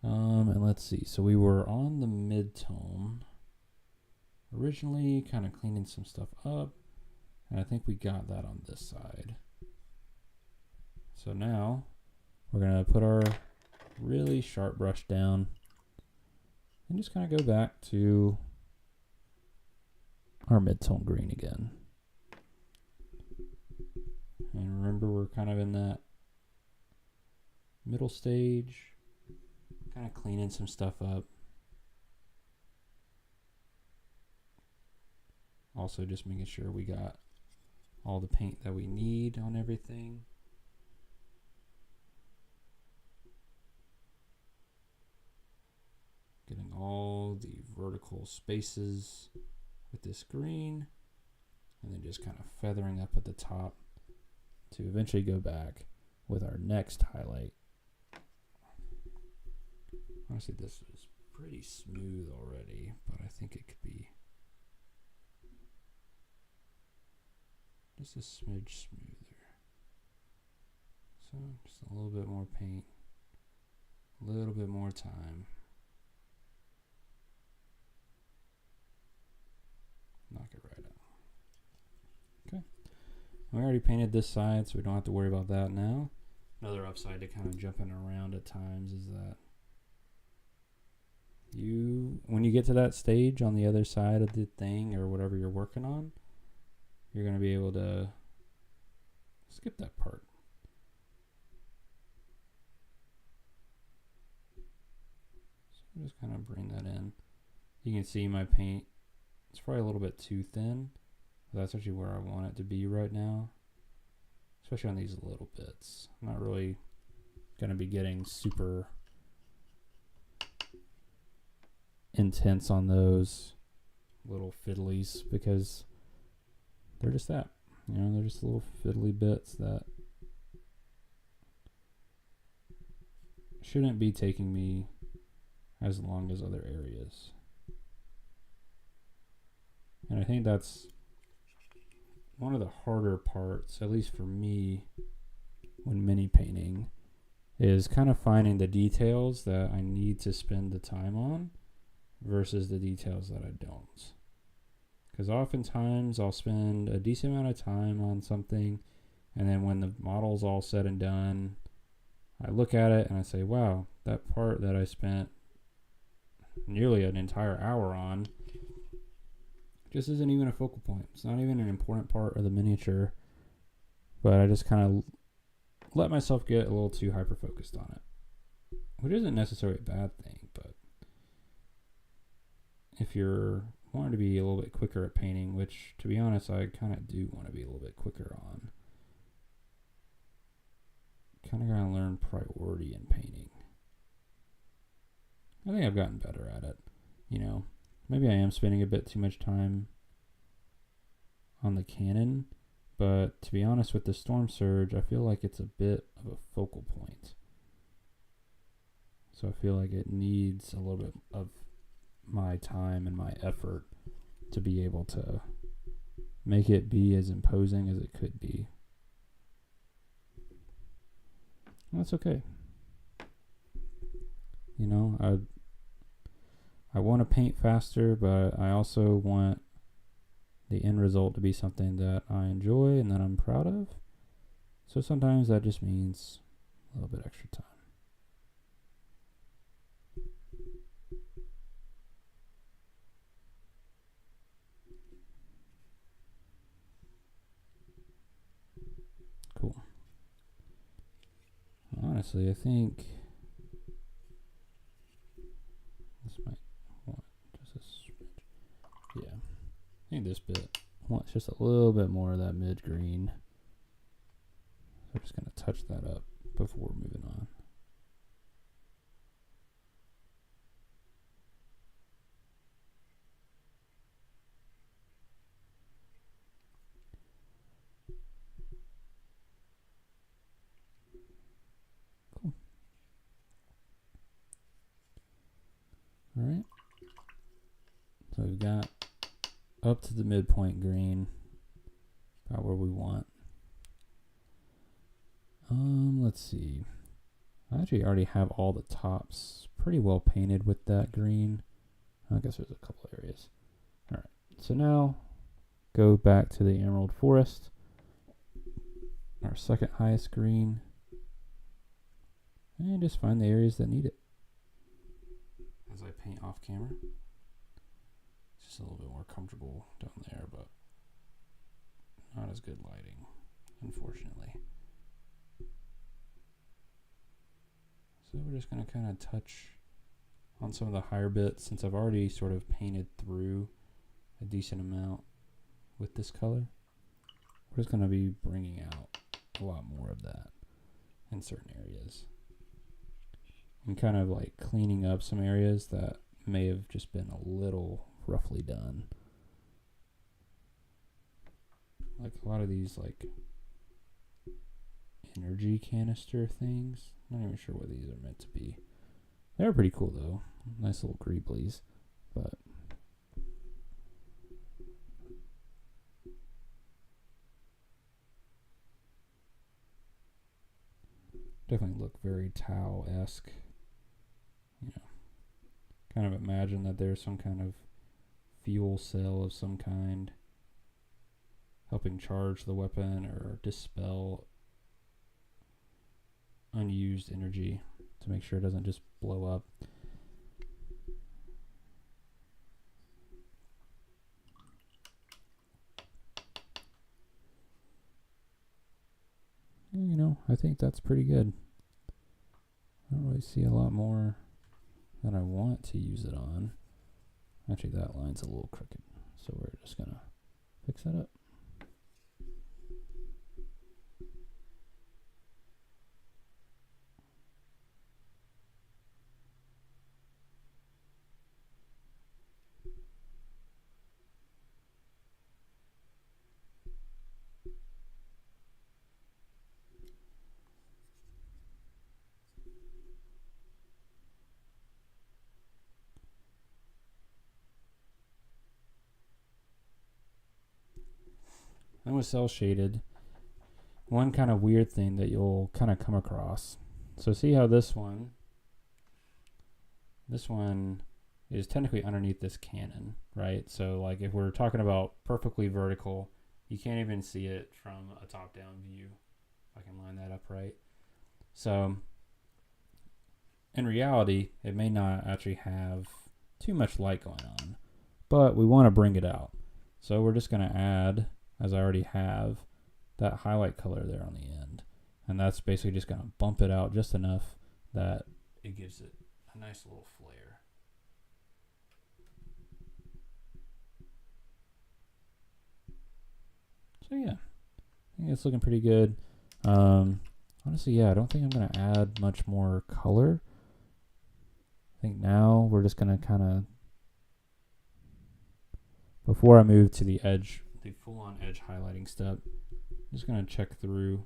[SPEAKER 1] And let's see. So we were on the mid-tone originally, kind of cleaning some stuff up. And I think we got that on this side. So now we're going to put our really sharp brush down and just kind of go back to our mid-tone green again. And remember, we're kind of in that middle stage, kind of cleaning some stuff up. Also just making sure we got all the paint that we need on everything. Getting all the vertical spaces with this green, and then just kind of feathering up at the top to eventually go back with our next highlight. Honestly, this is pretty smooth already, but I think it could be just a smidge smoother. So just a little bit more paint, a little bit more time. Knock it right out. Okay. We already painted this side, so we don't have to worry about that now. Another upside to kind of jumping around at times is that when you get to that stage on the other side of the thing or whatever you're working on, you're going to be able to skip that part. So just kind of bring that in. You can see my paint, it's probably a little bit too thin. That's actually where I want it to be right now, especially on these little bits. I'm not really going to be getting super intense on those little fiddlies because they're just that, you know, they're just little fiddly bits that shouldn't be taking me as long as other areas. And I think that's one of the harder parts, at least for me, when mini painting, is kind of finding the details that I need to spend the time on versus the details that I don't. Because oftentimes I'll spend a decent amount of time on something, and then when the model's all said and done, I look at it and I say, wow, that part that I spent nearly an entire hour on just isn't even a focal point. It's not even an important part of the miniature, but I just kind of let myself get a little too hyper-focused on it, which isn't necessarily a bad thing, but if you're wanting to be a little bit quicker at painting, which, to be honest, I kind of do want to be a little bit quicker on, kind of got to learn priority in painting. I think I've gotten better at it, you know. Maybe I am spending a bit too much time on the Canon, but to be honest with the Stormsurge, I feel like it's a bit of a focal point. So I feel like it needs a little bit of my time and my effort to be able to make it be as imposing as it could be. And that's okay. You know, I want to paint faster, but I also want the end result to be something that I enjoy and that I'm proud of. So sometimes that just means a little bit extra time. Cool. Honestly, I think this might want just a smidge. Yeah. I think this bit wants just a little bit more of that mid-green. So I'm just going to touch that up before moving on. Cool. All right. So we've got up to the midpoint green, about where we want. Let's see. I actually already have all the tops pretty well painted with that green. I guess there's a couple areas. All right. So now go back to the Emerald Forest, our second highest green, and just find the areas that need it. As I paint off camera. Just a little bit more comfortable down there, but not as good lighting, unfortunately. So we're just going to kind of touch on some of the higher bits, since I've already sort of painted through a decent amount with this color. We're just going to be bringing out a lot more of that in certain areas. And kind of like cleaning up some areas that may have just been a little roughly done. Like a lot of these like energy canister things. Not even sure what these are meant to be. They're pretty cool though. Nice little greeblies. But definitely look very Tau-esque. You know, kind of imagine that there's some kind of fuel cell of some kind helping charge the weapon or dispel unused energy to make sure it doesn't just blow up. think that's pretty good. I don't really see a lot more that I want to use it on. Actually, that line's a little crooked, so we're just gonna fix that up. And with cell shaded, one kind of weird thing that you'll kind of come across. So see how this one is technically underneath this cannon, right? So like if we're talking about perfectly vertical, you can't even see it from a top-down view. If I can line that up right. So in reality, it may not actually have too much light going on, but we want to bring it out. So we're just going to add, as I already have, that highlight color there on the end. And that's basically just going to bump it out just enough that it gives it a nice little flare. So yeah, I think it's looking pretty good. Honestly, yeah, I don't think I'm going to add much more color. I think now we're just going to kind of, before I move to the edge, the full-on edge highlighting step, I'm just going to check through,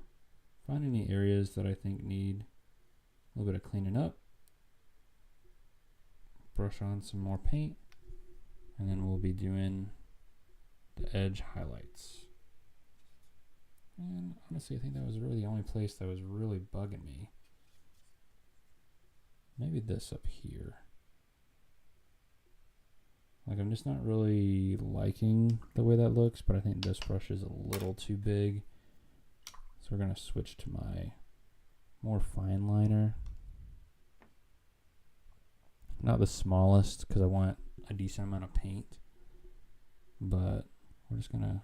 [SPEAKER 1] find any areas that I think need a little bit of cleaning up, brush on some more paint, and then we'll be doing the edge highlights. And honestly, I think that was really the only place that was really bugging me. Maybe this up here. Like, I'm just not really liking the way that looks, but I think this brush is a little too big. So we're going to switch to my more fine liner. Not the smallest, because I want a decent amount of paint. But we're just going to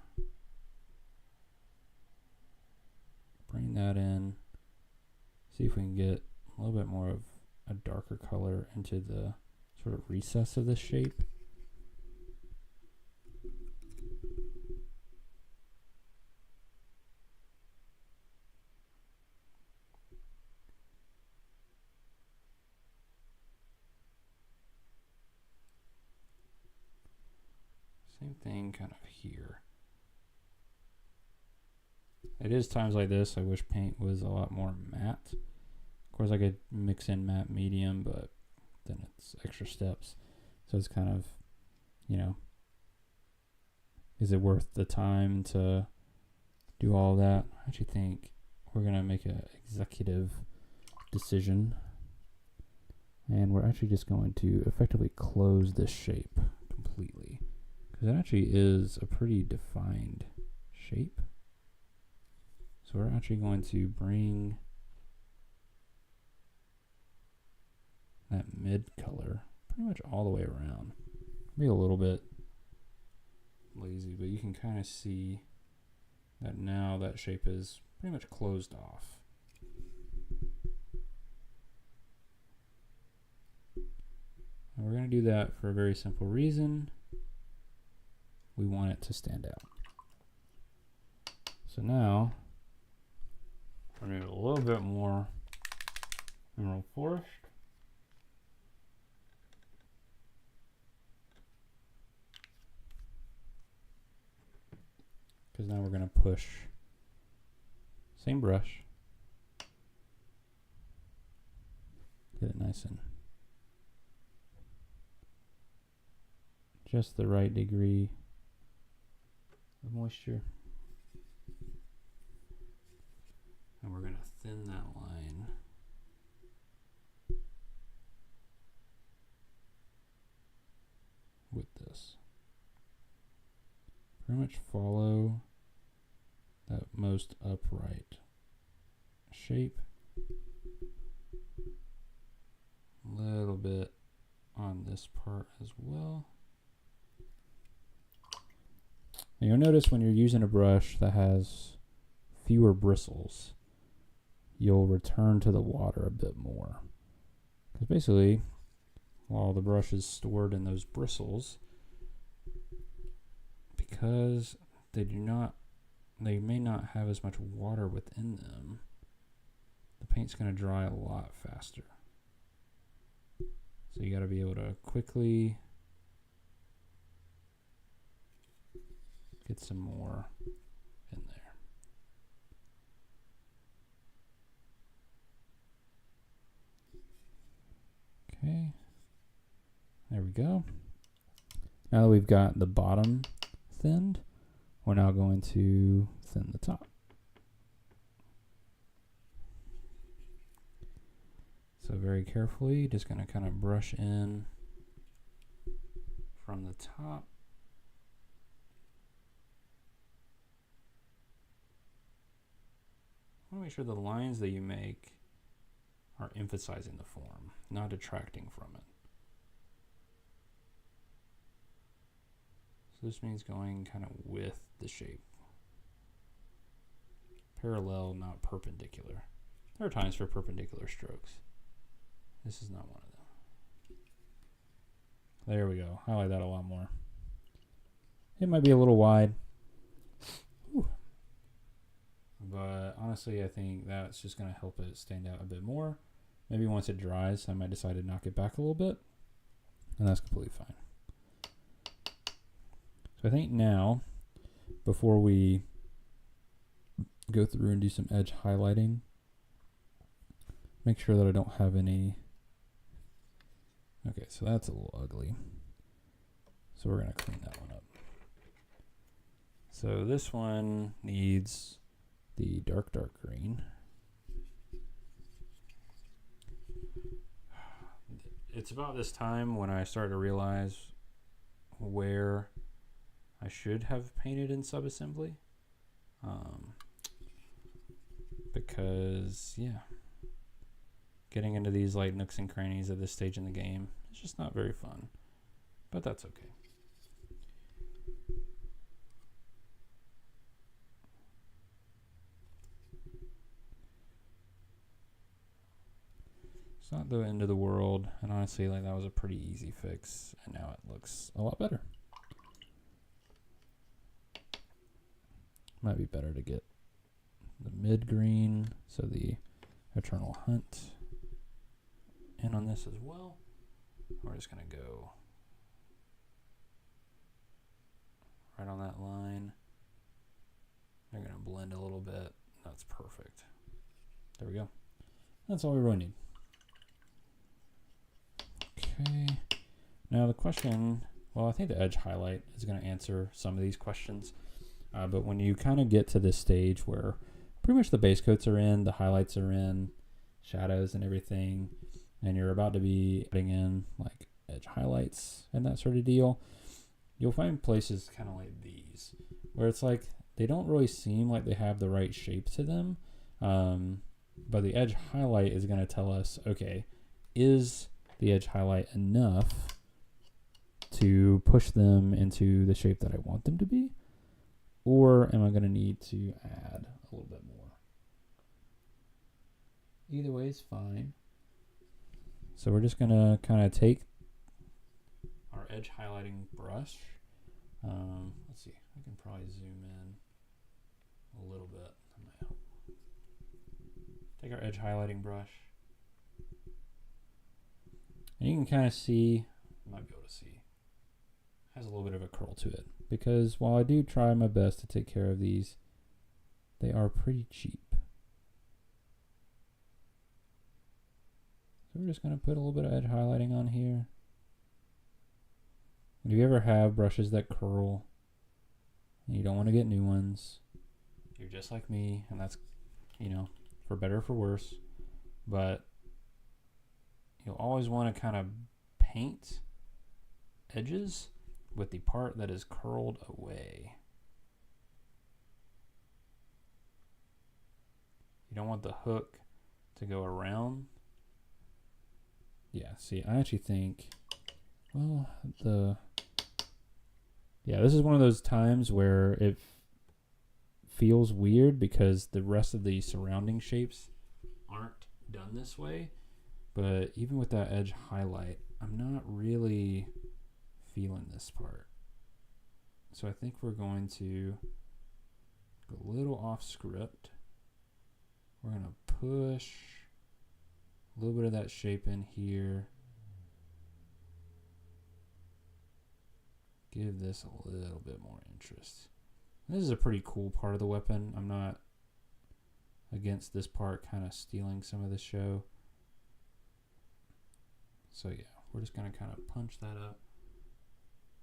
[SPEAKER 1] bring that in. See if we can get a little bit more of a darker color into the sort of recess of this shape. Same thing kind of here. It is times like this I wish paint was a lot more matte. Of course I could mix in matte medium, but then it's extra steps. So it's kind of, you know, is it worth the time to do all that? I actually think we're going to make an executive decision. And we're actually just going to effectively close this shape completely. Because it actually is a pretty defined shape. So we're actually going to bring that mid color pretty much all the way around. Maybe a little bit lazy, but you can kind of see that now that shape is pretty much closed off. And we're going to do that for a very simple reason. We want it to stand out. So now, I need a little bit more Emerald Forest. Because now we're going to push, same brush, get it nice and just the right degree of moisture. And we're going to thin that line. With this. Pretty much follow that most upright shape. A little bit on this part as well. And you'll notice when you're using a brush that has fewer bristles, you'll return to the water a bit more. Because basically, while the brush is stored in those bristles, because they may not have as much water within them, the paint's going to dry a lot faster. So you got to be able to quickly get some more in there. Okay, there we go. Now that we've got the bottom thinned, we're now going to thin the top. So very carefully, just going to kind of brush in from the top. I want to make sure the lines that you make are emphasizing the form, not detracting from it. So this means going kind of with the shape. Parallel, not perpendicular. There are times for perpendicular strokes. This is not one of them. There we go. I like that a lot more. It might be a little wide. Whew. But honestly, I think that's just going to help it stand out a bit more. Maybe once it dries, I might decide to knock it back a little bit. And that's completely fine. So I think now, before we go through and do some edge highlighting, make sure that I don't have any. Okay, so that's a little ugly. So we're going to clean that one up. So this one needs the dark green. It's about this time when I started to realize where I should have painted in subassembly. Because, yeah, getting into these like nooks and crannies at this stage in the game is just not very fun. But that's okay. It's not the end of the world, and honestly, like, that was a pretty easy fix, and now it looks a lot better. Might be better to get the mid green, so the Eternal Hunt in on this as well. We're just gonna go right on that line. They're gonna blend a little bit. That's perfect. There we go. That's all we really need. Okay, now the question, well, I think the edge highlight is going to answer some of these questions, but when you kind of get to this stage where pretty much the base coats are in, the highlights are in, shadows and everything, and you're about to be putting in like edge highlights and that sort of deal, you'll find places kind of like these, where it's like they don't really seem like they have the right shape to them, but the edge highlight is going to tell us, okay, is the edge highlight enough to push them into the shape that I want them to be, or am I going to need to add a little bit more? Either way is fine. So we're just going to kind of take our edge highlighting brush. Let's see, I can probably zoom in a little bit. Take our edge highlighting brush. And you can kind of see, you might be able to see, has a little bit of a curl to it. Because while I do try my best to take care of these, they are pretty cheap. So we're just going to put a little bit of edge highlighting on here. And if you ever have brushes that curl, and you don't want to get new ones, you're just like me, and that's, you know, for better or for worse. But you'll always want to kind of paint edges with the part that is curled away. You don't want the hook to go around. Yeah, see, I actually think, well, this is one of those times where it feels weird because the rest of the surrounding shapes aren't done this way. But even with that edge highlight, I'm not really feeling this part. So I think we're going to go a little off script. We're going to push a little bit of that shape in here. Give this a little bit more interest. This is a pretty cool part of the weapon. I'm not against this part kind of stealing some of the show. So yeah, we're just going to kind of punch that up.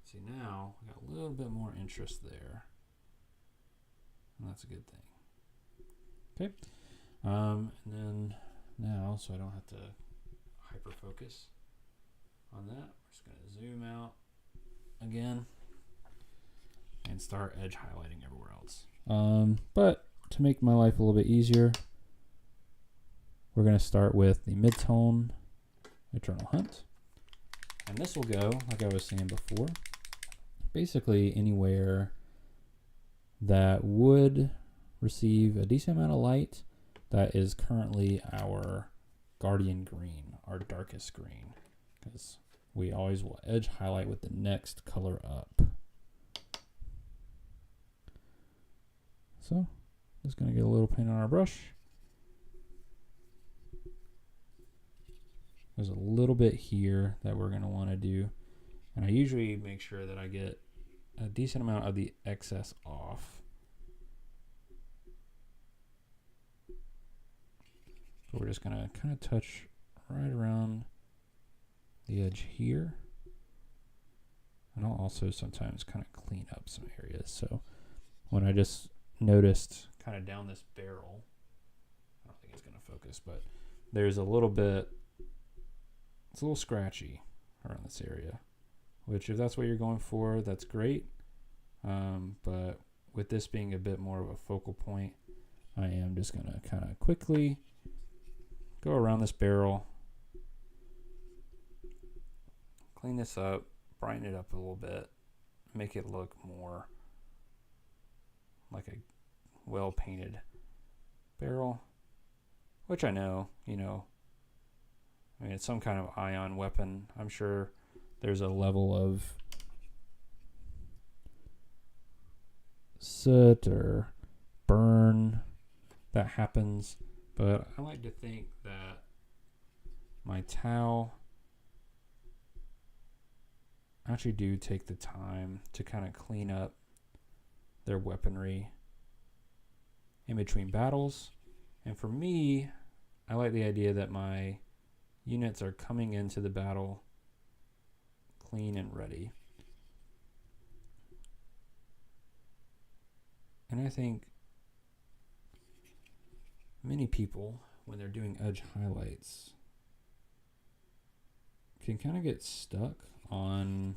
[SPEAKER 1] See, now we got a little bit more interest there. And that's a good thing. Okay. And then now, so I don't have to hyper focus on that, we're just going to zoom out again and start edge highlighting everywhere else. But to make my life a little bit easier, we're going to start with the mid-tone Eternal Hunt. And this will go, like I was saying before, basically anywhere that would receive a decent amount of light that is currently our Guardian green, our darkest green, because we always will edge highlight with the next color up. So, just going to get a little paint on our brush. There's a little bit here that we're going to want to do. And I usually make sure that I get a decent amount of the excess off. But we're just going to kind of touch right around the edge here. And I'll also sometimes kind of clean up some areas. So when I just noticed kind of down this barrel, I don't think it's going to focus, but there's a little bit, it's a little scratchy around this area, which if that's what you're going for, that's great. But with this being a bit more of a focal point, I am just going to kind of quickly go around this barrel, clean this up, brighten it up a little bit, make it look more like a well-painted barrel, which I know, you know, I mean, it's some kind of ion weapon. I'm sure there's a level of soot or burn that happens, but I like to think that my Tau actually do take the time to kind of clean up their weaponry in between battles. And for me, I like the idea that my units are coming into the battle clean and ready. And I think many people, when they're doing edge highlights, can kind of get stuck on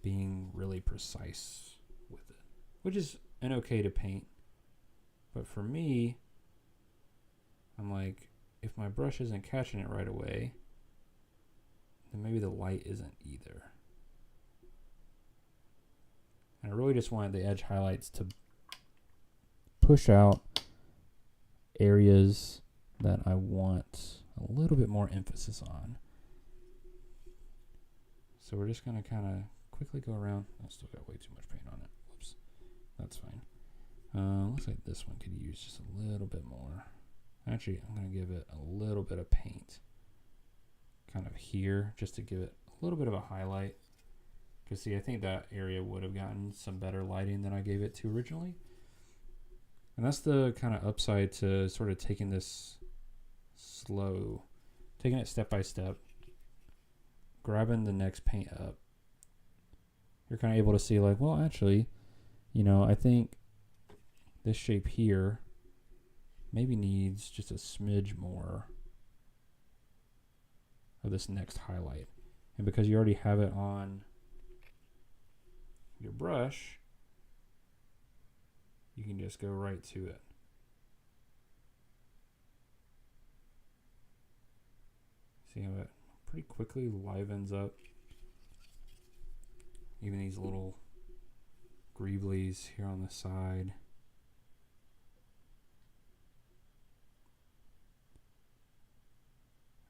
[SPEAKER 1] being really precise with it, which is an okay to paint. But for me, I'm like, if my brush isn't catching it right away, then maybe the light isn't either. And I really just wanted the edge highlights to push out areas that I want a little bit more emphasis on. So we're just going to kind of quickly go around. I still got way too much paint on it. Whoops. That's fine. Looks like this one could use just a little bit more. Actually, I'm going to give it a little bit of paint kind of here just to give it a little bit of a highlight. Because see, I think that area would have gotten some better lighting than I gave it to originally. And that's the kind of upside to sort of taking this slow, taking it step by step, grabbing the next paint up. You're kind of able to see like, well, actually, you know, I think this shape here maybe needs just a smidge more of this next highlight. And because you already have it on your brush, you can just go right to it. See how it pretty quickly livens up even these little greeblies here on the side.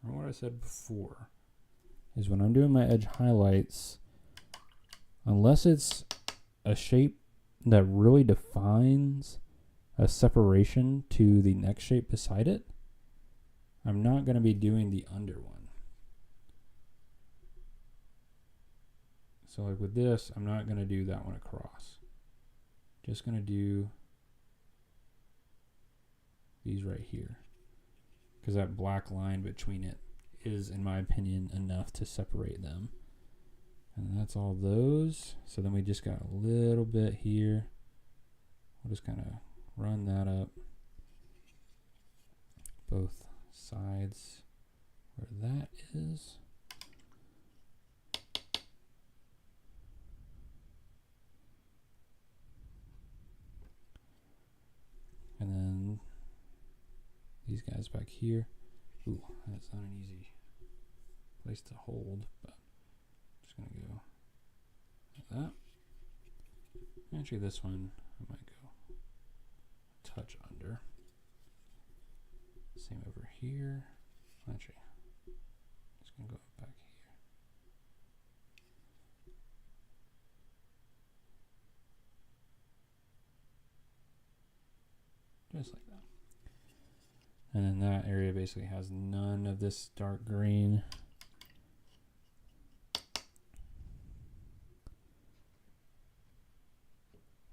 [SPEAKER 1] remember what I said before, is when I'm doing my edge highlights, unless it's a shape that really defines a separation to the next shape beside it, I'm not going to be doing the under one. So like with this, I'm not going to do that one across. Just going to do these right here, because that black line between it is, in my opinion, enough to separate them. And that's all those. So then we just got a little bit here. We'll just kind of run that up both sides where that is. And then these guys back here. Ooh, that's not an easy place to hold, but I'm just gonna go like that. Actually, this one I might go a touch under. Same over here. Actually, just gonna go back here. Just like that. And then that area basically has none of this dark green.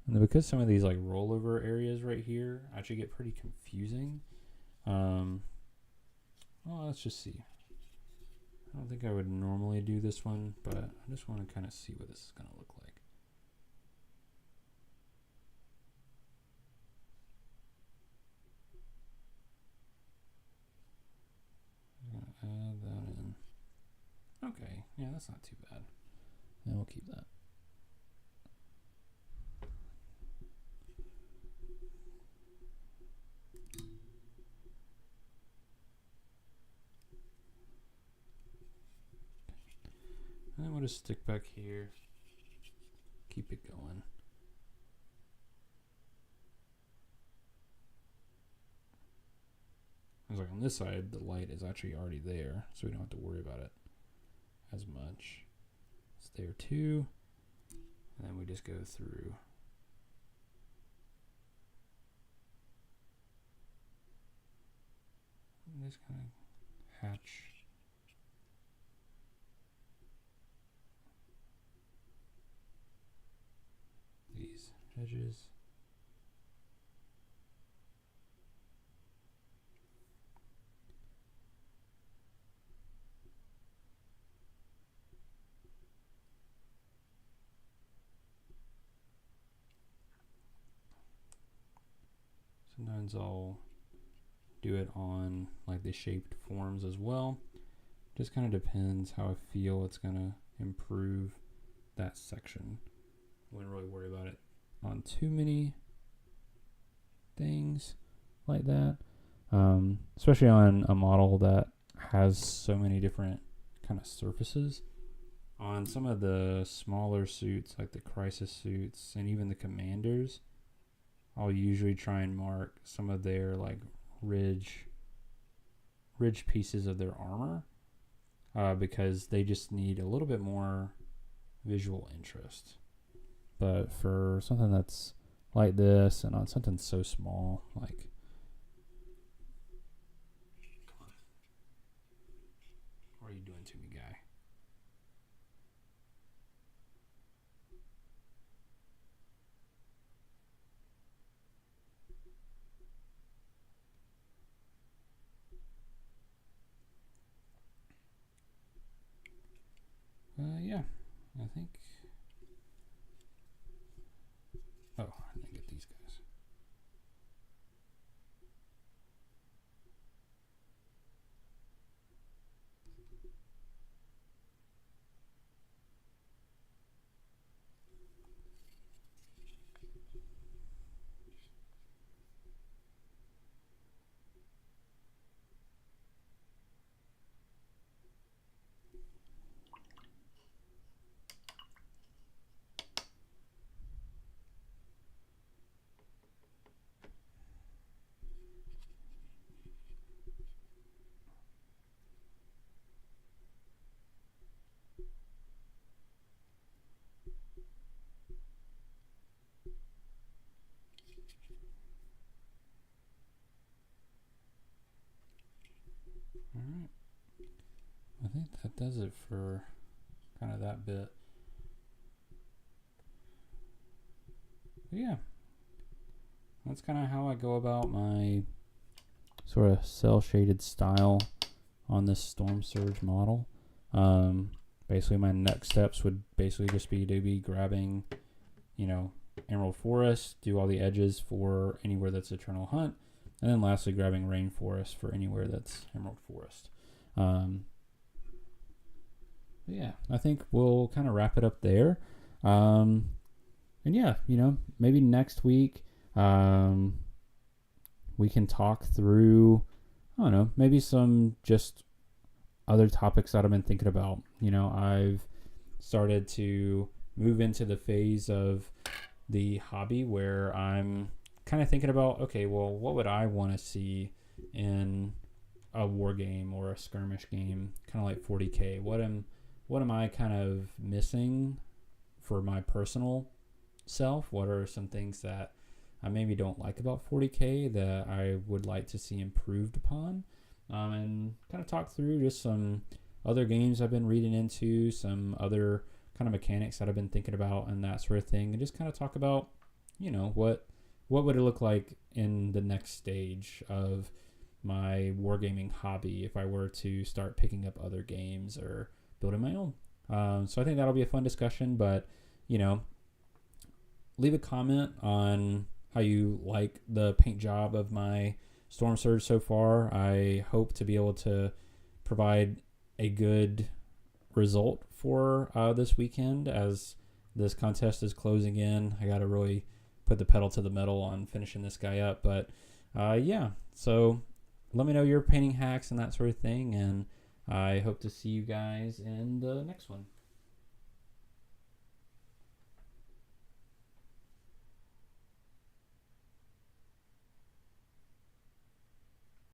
[SPEAKER 1] And because some of these like rollover areas right here actually get pretty confusing. Well, let's just see. I don't think I would normally do this one, but I just want to kind of see what this is going to look like. I'm going to add that in. Okay, yeah, that's not too bad. And we'll keep that. And then we'll just stick back here, keep it going. It's like on this side, the light is actually already there, so we don't have to worry about it as much. It's there too. And then we just go through. And just kind of hatch. These edges. Sometimes I'll do it on like the shaped forms as well. Just kind of depends how I feel it's gonna improve that section. Wouldn't really worry about it on too many things like that, especially on a model that has so many different kind of surfaces. On some of the smaller suits, like the crisis suits and even the commanders, I'll usually try and mark some of their like ridge pieces of their armor, because they just need a little bit more visual interest. But for something that's like this and on something so small, like, come on, what are you doing to me, guy? Yeah, I think. Oh, I didn't get these guys. that does it for kind of that bit. But yeah, that's kind of how I go about my sort of cell shaded style on this Stormsurge model. Basically my next steps would basically just be to be grabbing, you know, Emerald Forest, do all the edges for anywhere that's Eternal Hunt, and then lastly grabbing Rainforest for anywhere that's Emerald Forest. Yeah, I think we'll kind of wrap it up there. And yeah, you know, maybe next week we can talk through, I don't know, maybe some just other topics that I've been thinking about. You know, I've started to move into the phase of the hobby where I'm kind of thinking about, okay, well, what would I want to see in a war game or a skirmish game, kind of like 40K? What am I kind of missing for my personal self? What are some things that I maybe don't like about 40K that I would like to see improved upon? And kind of talk through just some other games I've been reading into, some other kind of mechanics that I've been thinking about and that sort of thing, and just kind of talk about, you know, what would it look like in the next stage of my wargaming hobby if I were to start picking up other games or building my own. So I think that'll be a fun discussion, but, you know, leave a comment on how you like the paint job of my Stormsurge so far. I hope to be able to provide a good result for this weekend as this contest is closing in. I got to really put the pedal to the metal on finishing this guy up. But yeah, so let me know your painting hacks and that sort of thing. And I hope to see you guys in the next one.